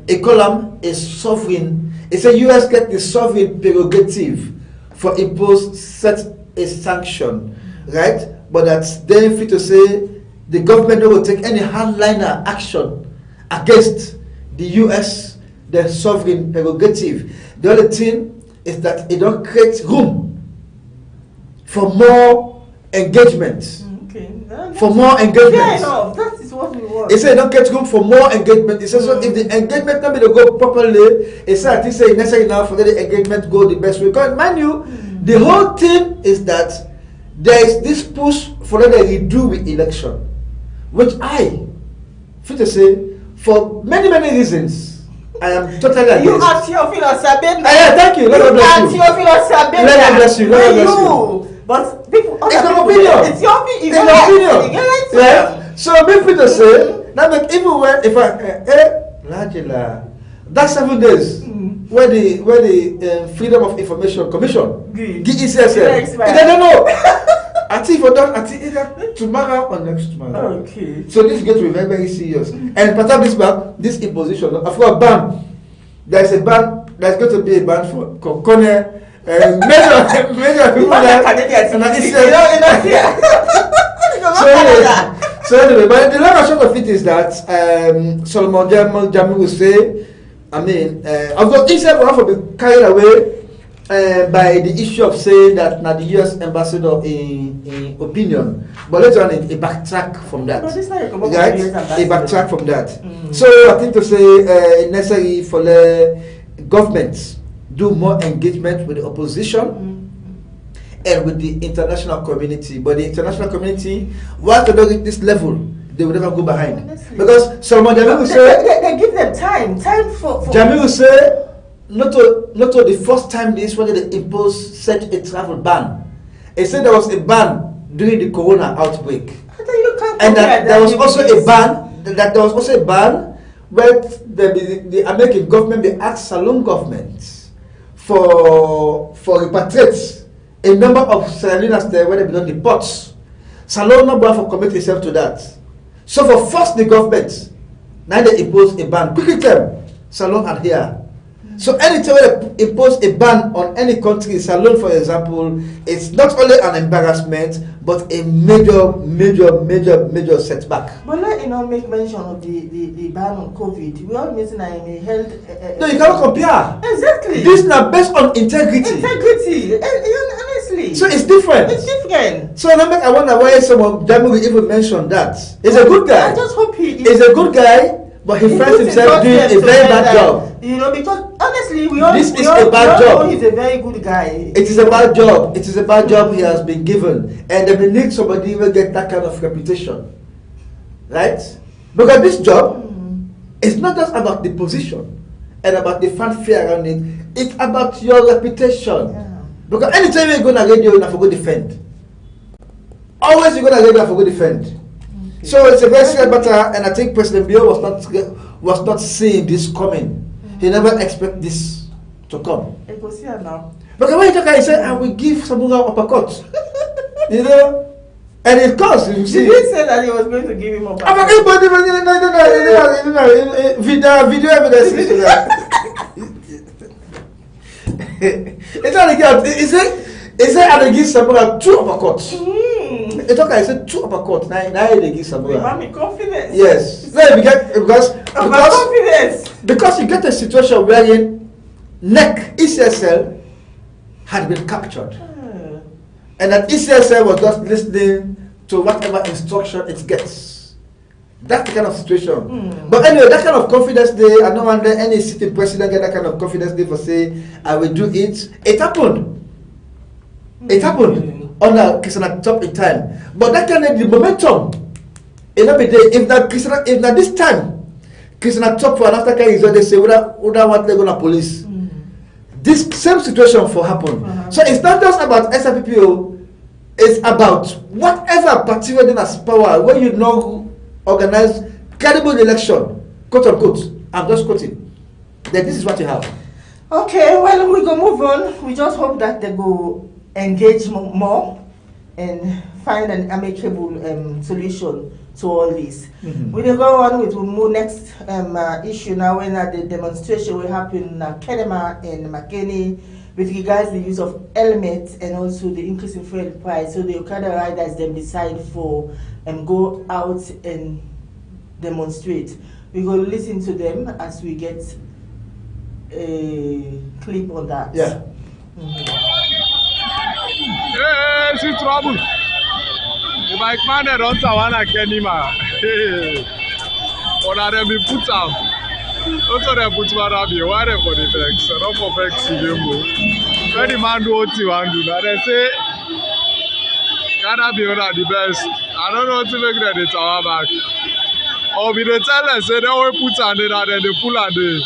Speaker 3: a column is sovereign. He say US get the sovereign prerogative for impose such a sanction, right? But that's then fit to say the government will take any hardliner action against the US, their sovereign prerogative. The other thing is that it don't create room for more engagement. For more engagement.
Speaker 2: Yeah, no, that is what we want.
Speaker 3: He said don't get room for more engagement. He said so if the engagement can be to go properly, he said I think necessary now for the engagement go the best way. Because mind you, the whole thing is that there is this push for them to redo the election, which I feel to say for many reasons I am totally against.
Speaker 2: You are Theophilus Gbenda.
Speaker 3: Yeah, thank you. Let
Speaker 2: God bless you.
Speaker 3: Let God bless you.
Speaker 2: But people,
Speaker 3: it's an opinion.
Speaker 2: It's your opinion.
Speaker 3: It's an opinion. Yeah. So me free to say that like even when if I That 7 days where the Freedom of Information Commission GECSL, they don't know. I think for that, I think either tomorrow or next tomorrow.
Speaker 2: Okay.
Speaker 3: So this is going to be very, very serious. And part of this imposition, of course, ban. There's a ban. There's going to be a ban for Kokone. Major people So anyway, but the long version of it is that Solomon Jammeh will say, I mean, of course, Israel will have to be carried away by the issue of saying that now the U.S. ambassador in opinion, but later on he backtrack from that. Right? He backtrack from that. So I think to say it's necessary for the governments do more engagement with the opposition and with the international community. But the international community, once they don't reach this level, they will never go behind. Honestly. Because Solomon Jammeh will say
Speaker 2: they give them time for
Speaker 3: Jammeh will say not to the first time the Israel imposed such a travel ban. He said there was a ban during the corona outbreak. And that there was also a ban where the American government they asked SALONE government for repatriate a number of Sierra Leoneans there where they belong the ports. SALONE not bound for commit itself to that. So for force the government, now they impose a ban. Quickly tell SALONE adhere. So anytime they impose a ban on any country, SALONE for example, it's not only an embarrassment, but a major setback.
Speaker 2: But let you know make mention of the ban on COVID. We all missing a health.
Speaker 3: No, you cannot compare.
Speaker 2: Exactly.
Speaker 3: This is now based on integrity.
Speaker 2: Integrity, honestly.
Speaker 3: So it's different.
Speaker 2: It's different.
Speaker 3: So I wonder why someone Jammeh will even mention that. He's a good guy.
Speaker 2: I just hope
Speaker 3: he's a good guy. But he finds himself doing a very bad job.
Speaker 2: You know, because honestly, we all
Speaker 3: a bad job.
Speaker 2: know he's a very good guy.
Speaker 3: It is a bad job. It is a bad job he has been given. And they will need somebody who will get that kind of reputation. Right? Because this job is not just about the position and about the fanfare around it. It's about your reputation. Yeah. Because anytime you go on a radio, you have to go defend. Always you go on a radio, you have to go defend. So it's a very serious matter, and I think President Bio was not seeing this coming. He never expected this to come.
Speaker 2: Because
Speaker 3: when he talk, he said, "I will give Samura uppercut." You know, and it comes. You see,
Speaker 2: he did say that he was going to give him uppercut.
Speaker 3: Video evidence is to that. It's not again. He said, "I will give Samura 2 uppercuts." It's okay, I said 2 uppercuts. Now they give Samura.
Speaker 2: Give me confidence.
Speaker 3: Yes. Because you get a situation wherein NEC, ECSL, had been captured. And that ECSL was just listening to whatever instruction it gets. That's the kind of situation. But anyway, that kind of confidence day, I don't wonder any sitting president get that kind of confidence day for say, I will do it. It happened. It happened. On a Christian top in time, but that kind of the momentum. If not this time, Christian top for an after is they say we don't want to go to police. This same situation for happen. So it's not just about SRPPO. It's about whatever party within has power when you know organize credible election, quote unquote. I'm just quoting. Then this is what you have.
Speaker 2: Okay, well we go move on. We just hope that they go engage more and find an amicable solution to all this. We will go on with the next issue now when the demonstration will happen in Kenema and Makeni with regards to the use of helmets and also the increase in fuel price. So the Okada riders then decide for go out and demonstrate. We will listen to them as we get a clip on that.
Speaker 3: Yeah.
Speaker 4: Hey, see trouble. The bike man they don't want to Kenema. Or they be put out. Also they put one up here. Why they for the vex? Not for vex again. When the man do what he want to do, now they say Ghana be one of the best. I don't know what to make them tower back. Or be the tell us say they will put on it and then they pull on it.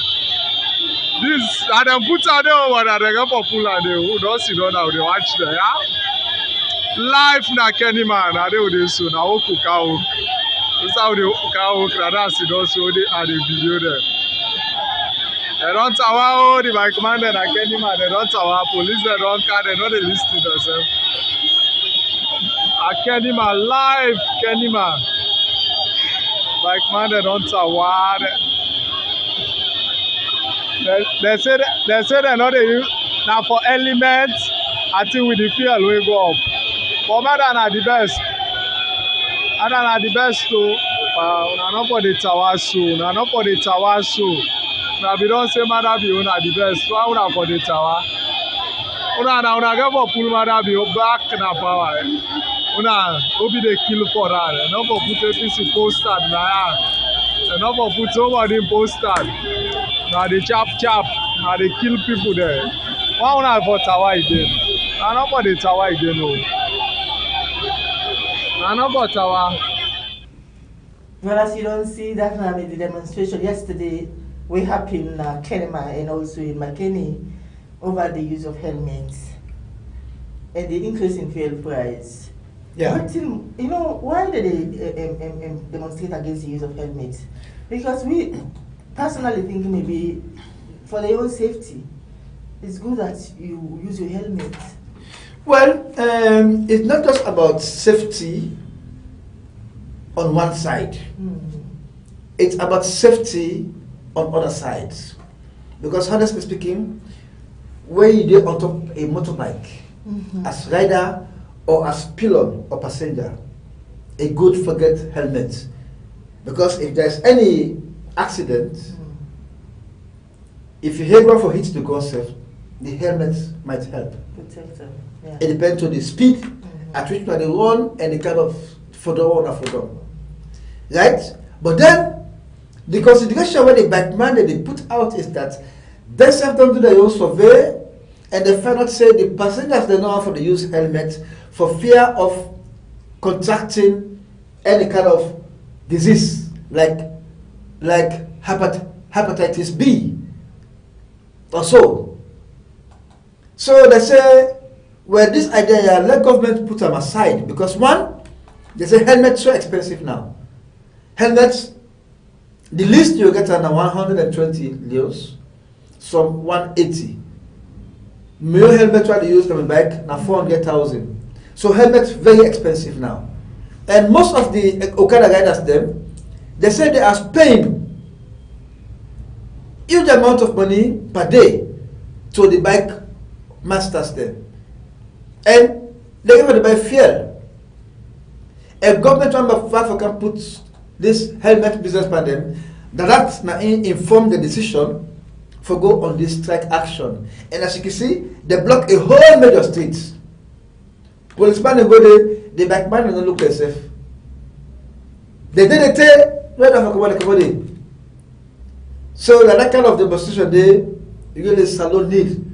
Speaker 4: This and then put on the one and they go for pull on it. Who don't see no now they watch there, yeah? Life na Kenema na they would so now cook. That's how they cook. That's also the video there. They don't tower the bike man and Kenema. They don't tower police. They don't car. They don't list to themselves. Kenema live. Kenema. Bike man they don't tower. They say they're not now for elements. I think with the fuel we go up. But Madam are the best. Madam are the best too. Not for the tower so. Not for the tower so. Now we don't say Madam be una the best. So una for the tower. Una get for pull Madam be back na power. Una obi dey kill for that. Not for put a piece of poster na. Not for put somebody in poster. Now they chop. Now they kill people there. Why una for tower again? Not for the tower again no. Not for tower.
Speaker 2: Well, as you don't see, definitely the demonstration yesterday we happened in Kenema and also in Makeni over the use of helmets and the increase in fuel price.
Speaker 3: Yeah.
Speaker 2: But why did they demonstrate against the use of helmets? Because we personally think maybe for their own safety, it's good that you use your helmet.
Speaker 3: Well, it's not just about safety on one side. It's about safety on other sides. Because honestly speaking, when you're on top of a motorbike, as rider or as pillion or passenger, a good forget helmet. Because if there's any accident, if you head for hit to concept, the helmet might help.
Speaker 2: Protect them. Yeah.
Speaker 3: It depends on the speed at which they run and the kind of photo or photo. Right? But then the consideration where the bike man that they put out is that they self don't do their own survey and they find out say the passengers they know how to use helmets for fear of contracting any kind of disease like hepatitis B or so. So they say, well, this idea, let government put them aside because one, they say helmets so expensive now. Helmets, the least you get are now 120 leos, some 180. Male helmet try to use them back now 400,000. So helmets very expensive now. And most of the Okada riders them, they say they are paying huge amount of money per day to the bike masters there. And they give to buy fuel. A government member of Africa puts this helmet business by them, that's now inform the decision for go on this strike action. And as you can see, they block a whole major street. Policemen go there, the bike man don't look themselves. They did a tell where the so that kind of demonstration they usually SALONE need.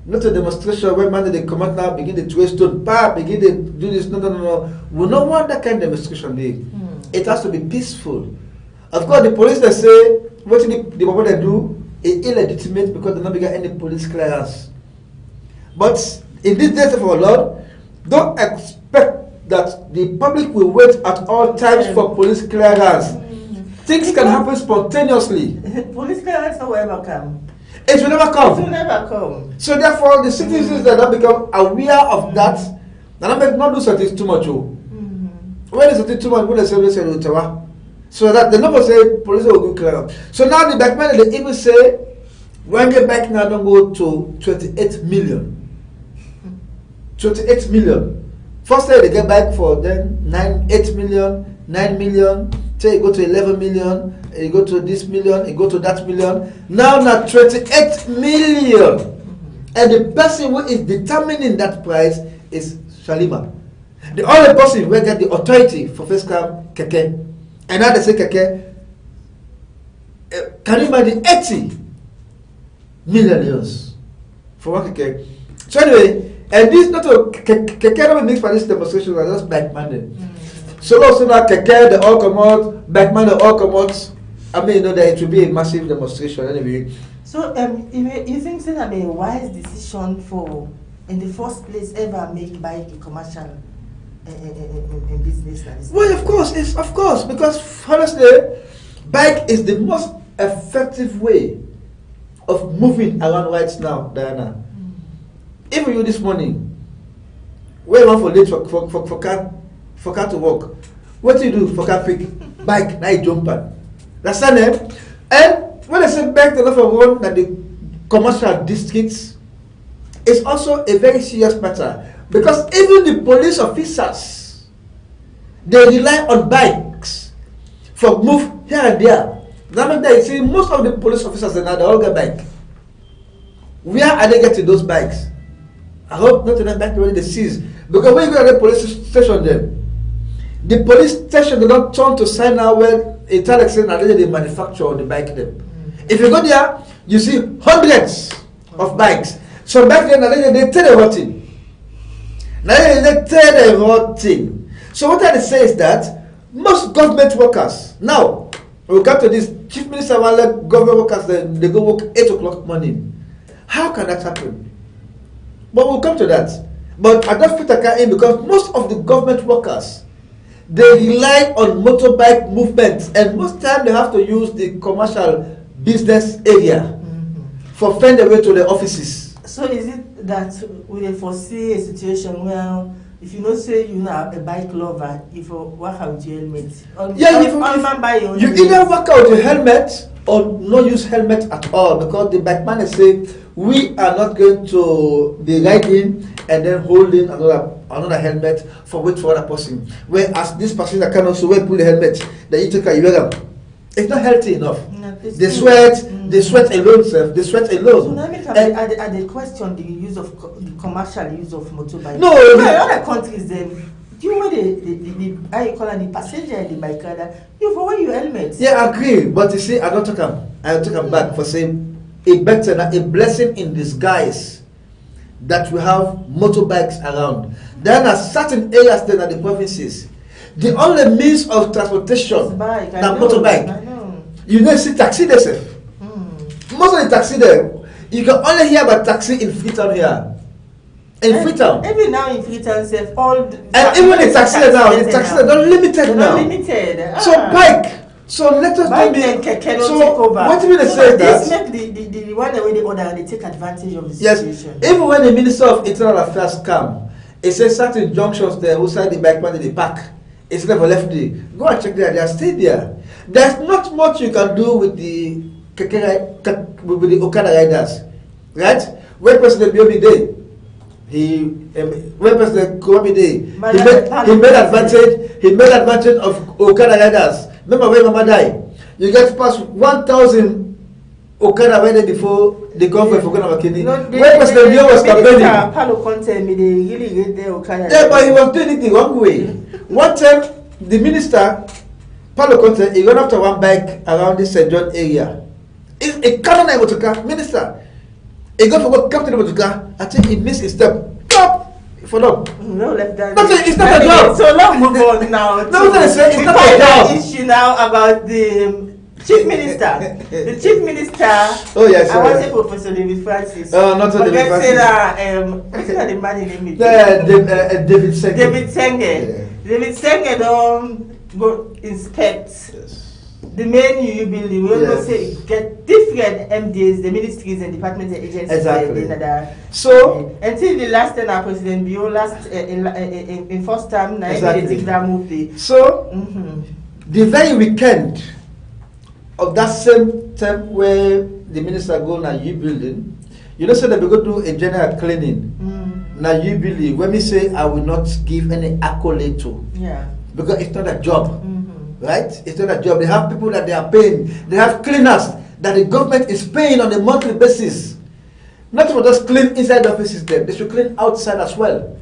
Speaker 3: Not a demonstration where man they come out now, begin to twist stone, begin to do this. No. We don't want that kind of demonstration day. It has to be peaceful. Of course, the police they say what the people they do is illegitimate because they don't get any police clearance. But in this days of our Lord, don't expect that the public will wait at all times for police clearance. Things can happen spontaneously.
Speaker 2: Police clearance will never come.
Speaker 3: It will never come.
Speaker 2: It will never come.
Speaker 3: So therefore, the citizens that have become aware of that, and not do something too much. When there's something too much, when they say, so that the number say police will go clear up. So now the backman they even say when the back now don't go to 28 million. 28 million. First day they get back for then 8 million, 9 million. Say you go to 11 million, you go to this million, you go to that million. Now 28 million. And the person who is determining that price is Shalima. The only person who get the authority for first come Keke. And now they say Keke, can you imagine 80 million euros for one Keke? So anyway, and this not a Keke don't mix for this demonstration, are just backmanded. So also now Keke, they all come out, backman they all come out. I mean, that it will be a massive demonstration anyway.
Speaker 2: So you think that a wise decision for in the first place ever make by a commercial business? That is
Speaker 3: well, of course, because honestly, bike is the most effective way of moving around right now, Diana. Even you this morning, where you want for late for car to work, what do you do for car pick? Bike, now you jump on. That's it. And when I say back to the one that the commercial districts, it's also a very serious matter because even the police officers, they rely on bikes for move here and there. That means that you see most of the police officers they all get bike. Where are they getting those bikes? I hope not to them back when they seize. Because when you go to the police station then, the police station do not turn to sign out where a tell extent that they manufacture the bike them. If you go there, you see hundreds of bikes. So back then they tell the whole thing. Now they tell the whole thing. So what I say is that most government workers now we come to this chief minister will let government workers they go work 8 o'clock morning. How can that happen? But we'll come to that. But I don't put a car in because most of the government workers they rely on motorbike movement, and most time they have to use the commercial business area for find their way to the offices.
Speaker 2: So is it that we foresee a situation where if you know say you are a bike lover, if you work out your helmet,
Speaker 3: you either work out your helmet or not use helmet at all because the bike man is saying we are not going to be riding and then holding another helmet for wait for other person. Whereas this person that can also wear pull the helmet, then you take a you wear them. It's not healthy enough. No, they sweat alone, self. They sweat alone.
Speaker 2: So at the question the use of the commercial use of motorbike.
Speaker 3: No,
Speaker 2: in other countries then. Do you know the how you call it, the passenger and the bike rider? You for wear your helmet.
Speaker 3: Yeah, I agree. But you see, I don't take back for saying a blessing in disguise that we have motorbikes around. There are certain areas then at the provinces. The only means of transportation
Speaker 2: bike,
Speaker 3: that motorbike.
Speaker 2: I know.
Speaker 3: You don't see taxi themselves. Most of the taxi there, you can only hear about taxi in Freetown here. In Freetown.
Speaker 2: Even now in Freetown,
Speaker 3: and even the taxi now, the taxi are not limited now.
Speaker 2: Limited.
Speaker 3: So bike. So let us
Speaker 2: bike and keke
Speaker 3: so
Speaker 2: take over.
Speaker 3: What do you mean to say that?
Speaker 2: This make the one that they order and they take advantage of the situation.
Speaker 3: Yes. Even when the Minister of Internal Affairs come, it says certain junctions there outside the bike man they park. It's never left there. Go and check there. They are still there. There's not much you can do with the with the Okada riders, right? When President Biobi Day, when President Kobe Day, he made advantage of Okada riders. Remember when Mama died? You get past 1,000 Okada riders before the convoy for Makeni. When President Bio was campaigning,
Speaker 2: they really get their Okada.
Speaker 3: Yeah, but he was doing it the wrong way. One time, the minister, Paulo Conte, he ran after one bike around this St. John area. It's a canon motorcar minister. He got for what captain of motorcar. I think he missed his step. Stop! For no.
Speaker 2: No, left that.
Speaker 3: It's not a job.
Speaker 2: So let's move on now.
Speaker 3: No, it's not a job.
Speaker 2: Issue now about the chief minister. The chief minister.
Speaker 3: Oh yes.
Speaker 2: I want to say Professor David Francis.
Speaker 3: Not David Francis.
Speaker 2: What's the man name?
Speaker 3: David Senge.
Speaker 2: David Senge. Yeah. David Senge don't go inspect the main UU building. We also say get different MDAs, the ministries and departments and agencies.
Speaker 3: Exactly.
Speaker 2: So until the last time our President Bio in first time,
Speaker 3: exactly.
Speaker 2: They take that move.
Speaker 3: So the very weekend of that same time where the minister go na UU building, you know, say that we go do a general cleaning. Now you believe when we say I will not give any accolade to, because it's not a job, right? It's not a job. They have people that they are paying. They have cleaners that the government is paying on a monthly basis. Not for just clean inside the offices. There, they should clean outside as well.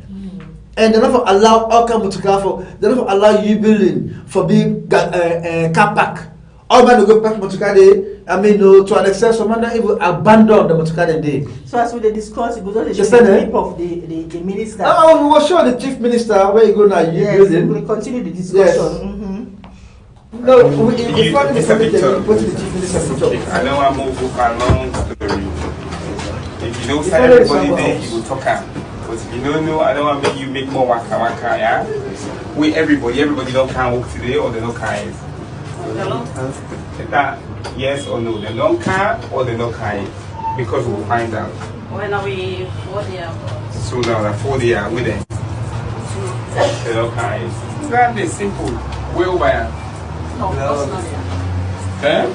Speaker 3: And they're not for allow all kind of photographer. They're not for allow you building for being car park. All man go park motorcar day. I mean, to an extent, some man even abandon the motorcar day.
Speaker 2: So as we discuss, it goes on the clip of the minister.
Speaker 3: Oh, we will show the chief minister where you go now.
Speaker 2: Yes, we will continue the discussion.
Speaker 3: Yes. No, what the chief minister talk.
Speaker 5: I don't want to move along story. If you don't say everybody there, you will talk out. But if you don't know, I don't want to make you make more waka, yeah? We everybody don't can walk today or they don't can. That yes or no, the long car or the no car. because we'll find out.
Speaker 6: When are we 4 years?
Speaker 5: So now like 4 years with them. Okay. That is simple. Where we are?
Speaker 6: No, personally.
Speaker 5: Eh?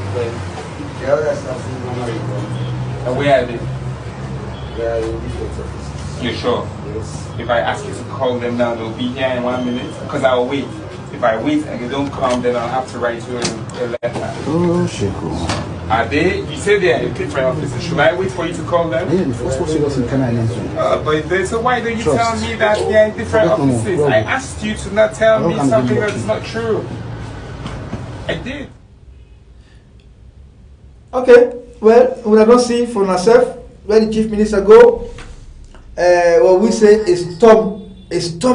Speaker 5: And where are they? You sure?
Speaker 3: Yes.
Speaker 5: If I ask you to call them now, they'll be here in 1 minute? Because I'll wait. If I wait and they don't come, then I'll have to write you a letter.
Speaker 7: Oh, shit.
Speaker 5: Are they? You say they are in different offices. Should I wait for you to call them?
Speaker 7: Yeah, the first person was in Kenema.
Speaker 5: So why don't you tell me that they are in different offices? I asked you to not tell me something that's not true. I did.
Speaker 3: Okay, well, we have not seen for ourselves where the chief minister go. What we say is storm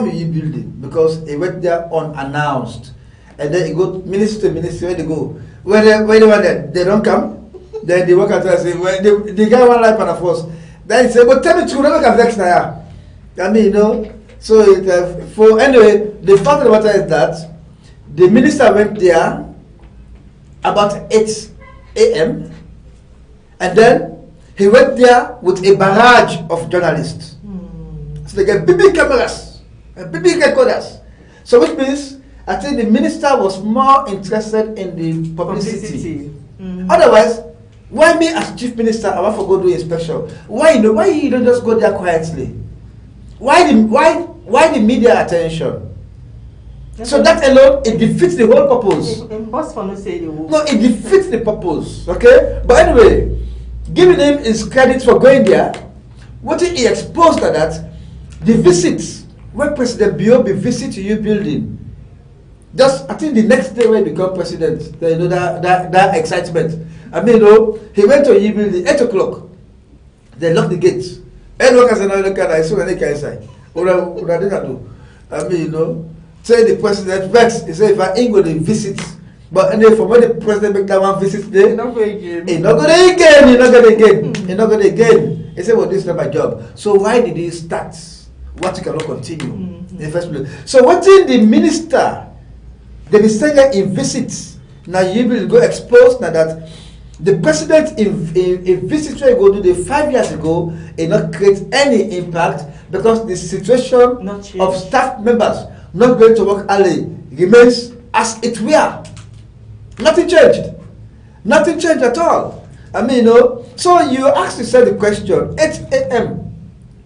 Speaker 3: you building because he went there unannounced, and then he go minister to minister. Where they go? When they were there, they don't come. Then the worker say, well, the guy want life and a force. Then he say, but tell me true, never come next now. I mean, you know. So for anyway, the fact of the matter is that the minister went there about 8 a.m. and then he went there with a barrage of journalists. So they get big cameras, big recorders. So which means I think the minister was more interested in the publicity. Otherwise, why me as chief minister I want to go do inspection? Why you don't just go there quietly? Why the media attention? So that alone, it defeats the whole purpose. No, it defeats the purpose. Okay? But anyway, giving him his credit for going there, what he exposed that the visits when President Biobi visit to you building, just I think the next day when he become president, you know that excitement. I mean, you know, he went to you building 8 o'clock. They locked the gates. And workers are not looking at I saw they can inside. What I did do? I mean, you know. Say the president vex, he say if I ain't going to visit, but anyway, from when the president make that one visit there, he's not going again. He said, well, this is not my job. So why did he start what you cannot continue in the first place? So what in the minister, they be saying in visits, now you will go expose now that the president in visits where he go to the 5 years ago, it not create any impact because the situation of staff members not going to work early remains as it were. Nothing changed. Nothing changed at all. I mean, you know, so you ask yourself the question, 8 a.m.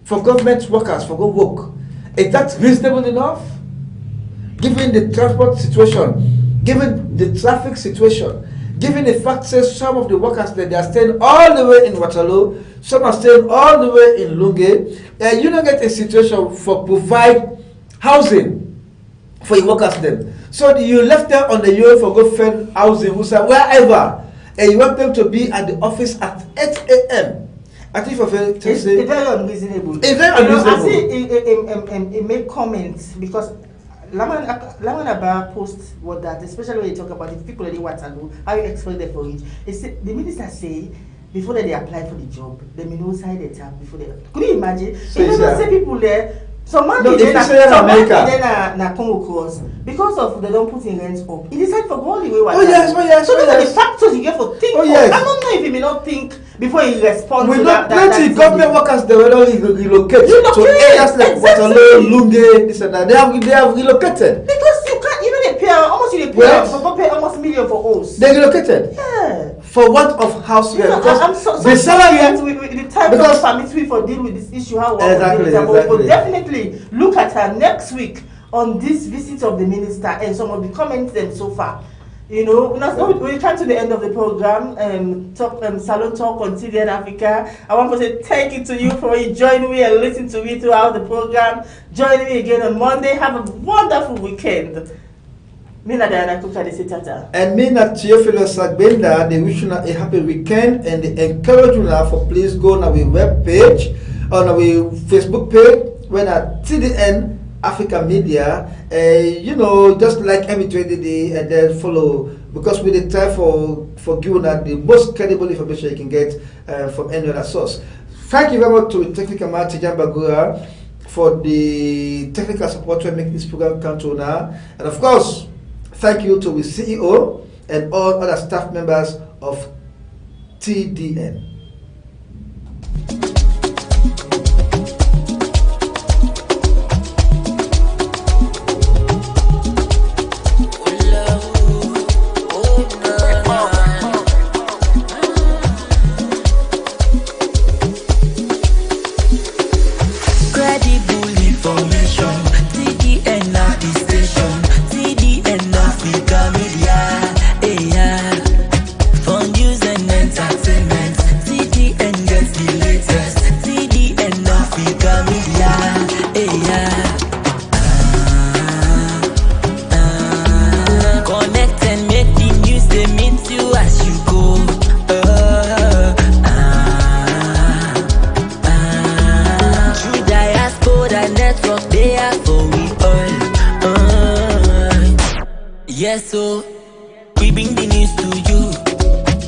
Speaker 3: for government workers for go work. Is that reasonable enough? Given the transport situation, given the traffic situation, given the fact that some of the workers that they are staying all the way in Waterloo, some are staying all the way in Lunge, you don't get a situation for provide housing for your workers then. So you left them on the road for go find housing, wherever, and you want them to be at the office at 8 a.m. I think it's
Speaker 2: very unreasonable.
Speaker 3: It's very unreasonable.
Speaker 2: I see it made comments because Laman Abba post what that, especially when you talk about the people in Waterloo, how you explain them for it. The minister say before they apply for the job, they may know side the tap before they. Could you imagine?
Speaker 3: So
Speaker 2: if you don't say people there. Some man
Speaker 3: no,
Speaker 2: then na come across because of they don't put in rent up. He decided for go all the way.
Speaker 3: Oh yes.
Speaker 2: So those are the factors you get for think.
Speaker 3: Oh yes.
Speaker 2: I don't know if he may not think before he responds.
Speaker 3: We
Speaker 2: to
Speaker 3: not
Speaker 2: that
Speaker 3: plenty government workers they will not relocate to areas like Waterloo, Lunge, this and that. They have relocated.
Speaker 2: Because you can't even pay almost you pay almost $1 million for us.
Speaker 3: They relocated.
Speaker 2: Yeah.
Speaker 3: For want of house rent.
Speaker 2: I'm so
Speaker 3: the salary
Speaker 2: the time because permits we for deal with this issue how
Speaker 3: exactly.
Speaker 2: But definitely look at her next week on this visit of the minister and some of the comments them so far. You know, we come to the end of the program. Salon Talk on TDN Africa. I want to say thank you to you for joining me and listening to me throughout the program. Join me again on Monday. Have a wonderful weekend. Me na Diana Kuka de Tata.
Speaker 3: And me na Theophilus Gbenda, they wish you a happy weekend and they encourage you now for please go on our web page, on our Facebook page, when at TDN Africa Media, you know, just like every 20 days and then follow because we dey try for giving that the most credible information you can get from any other source. Thank you very much to Technical Man Tijan Bagura for the technical support to make this program come to now, and of course. Thank you to the CEO and all other staff members of TDN.
Speaker 1: Credible information, TDN at the station, TDN Africa Media, yeah. For news and entertainment, TDN gets the latest, TDN Africa Media, yeah. Connect and make the news, they meet you as you go. Through Diaspora Network, they are for we all. Yes, so we bring the news to you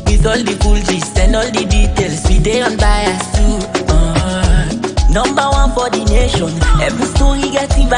Speaker 1: with all the full gist and all the details. We dey unbiased too. Number one for the nation. Every story getting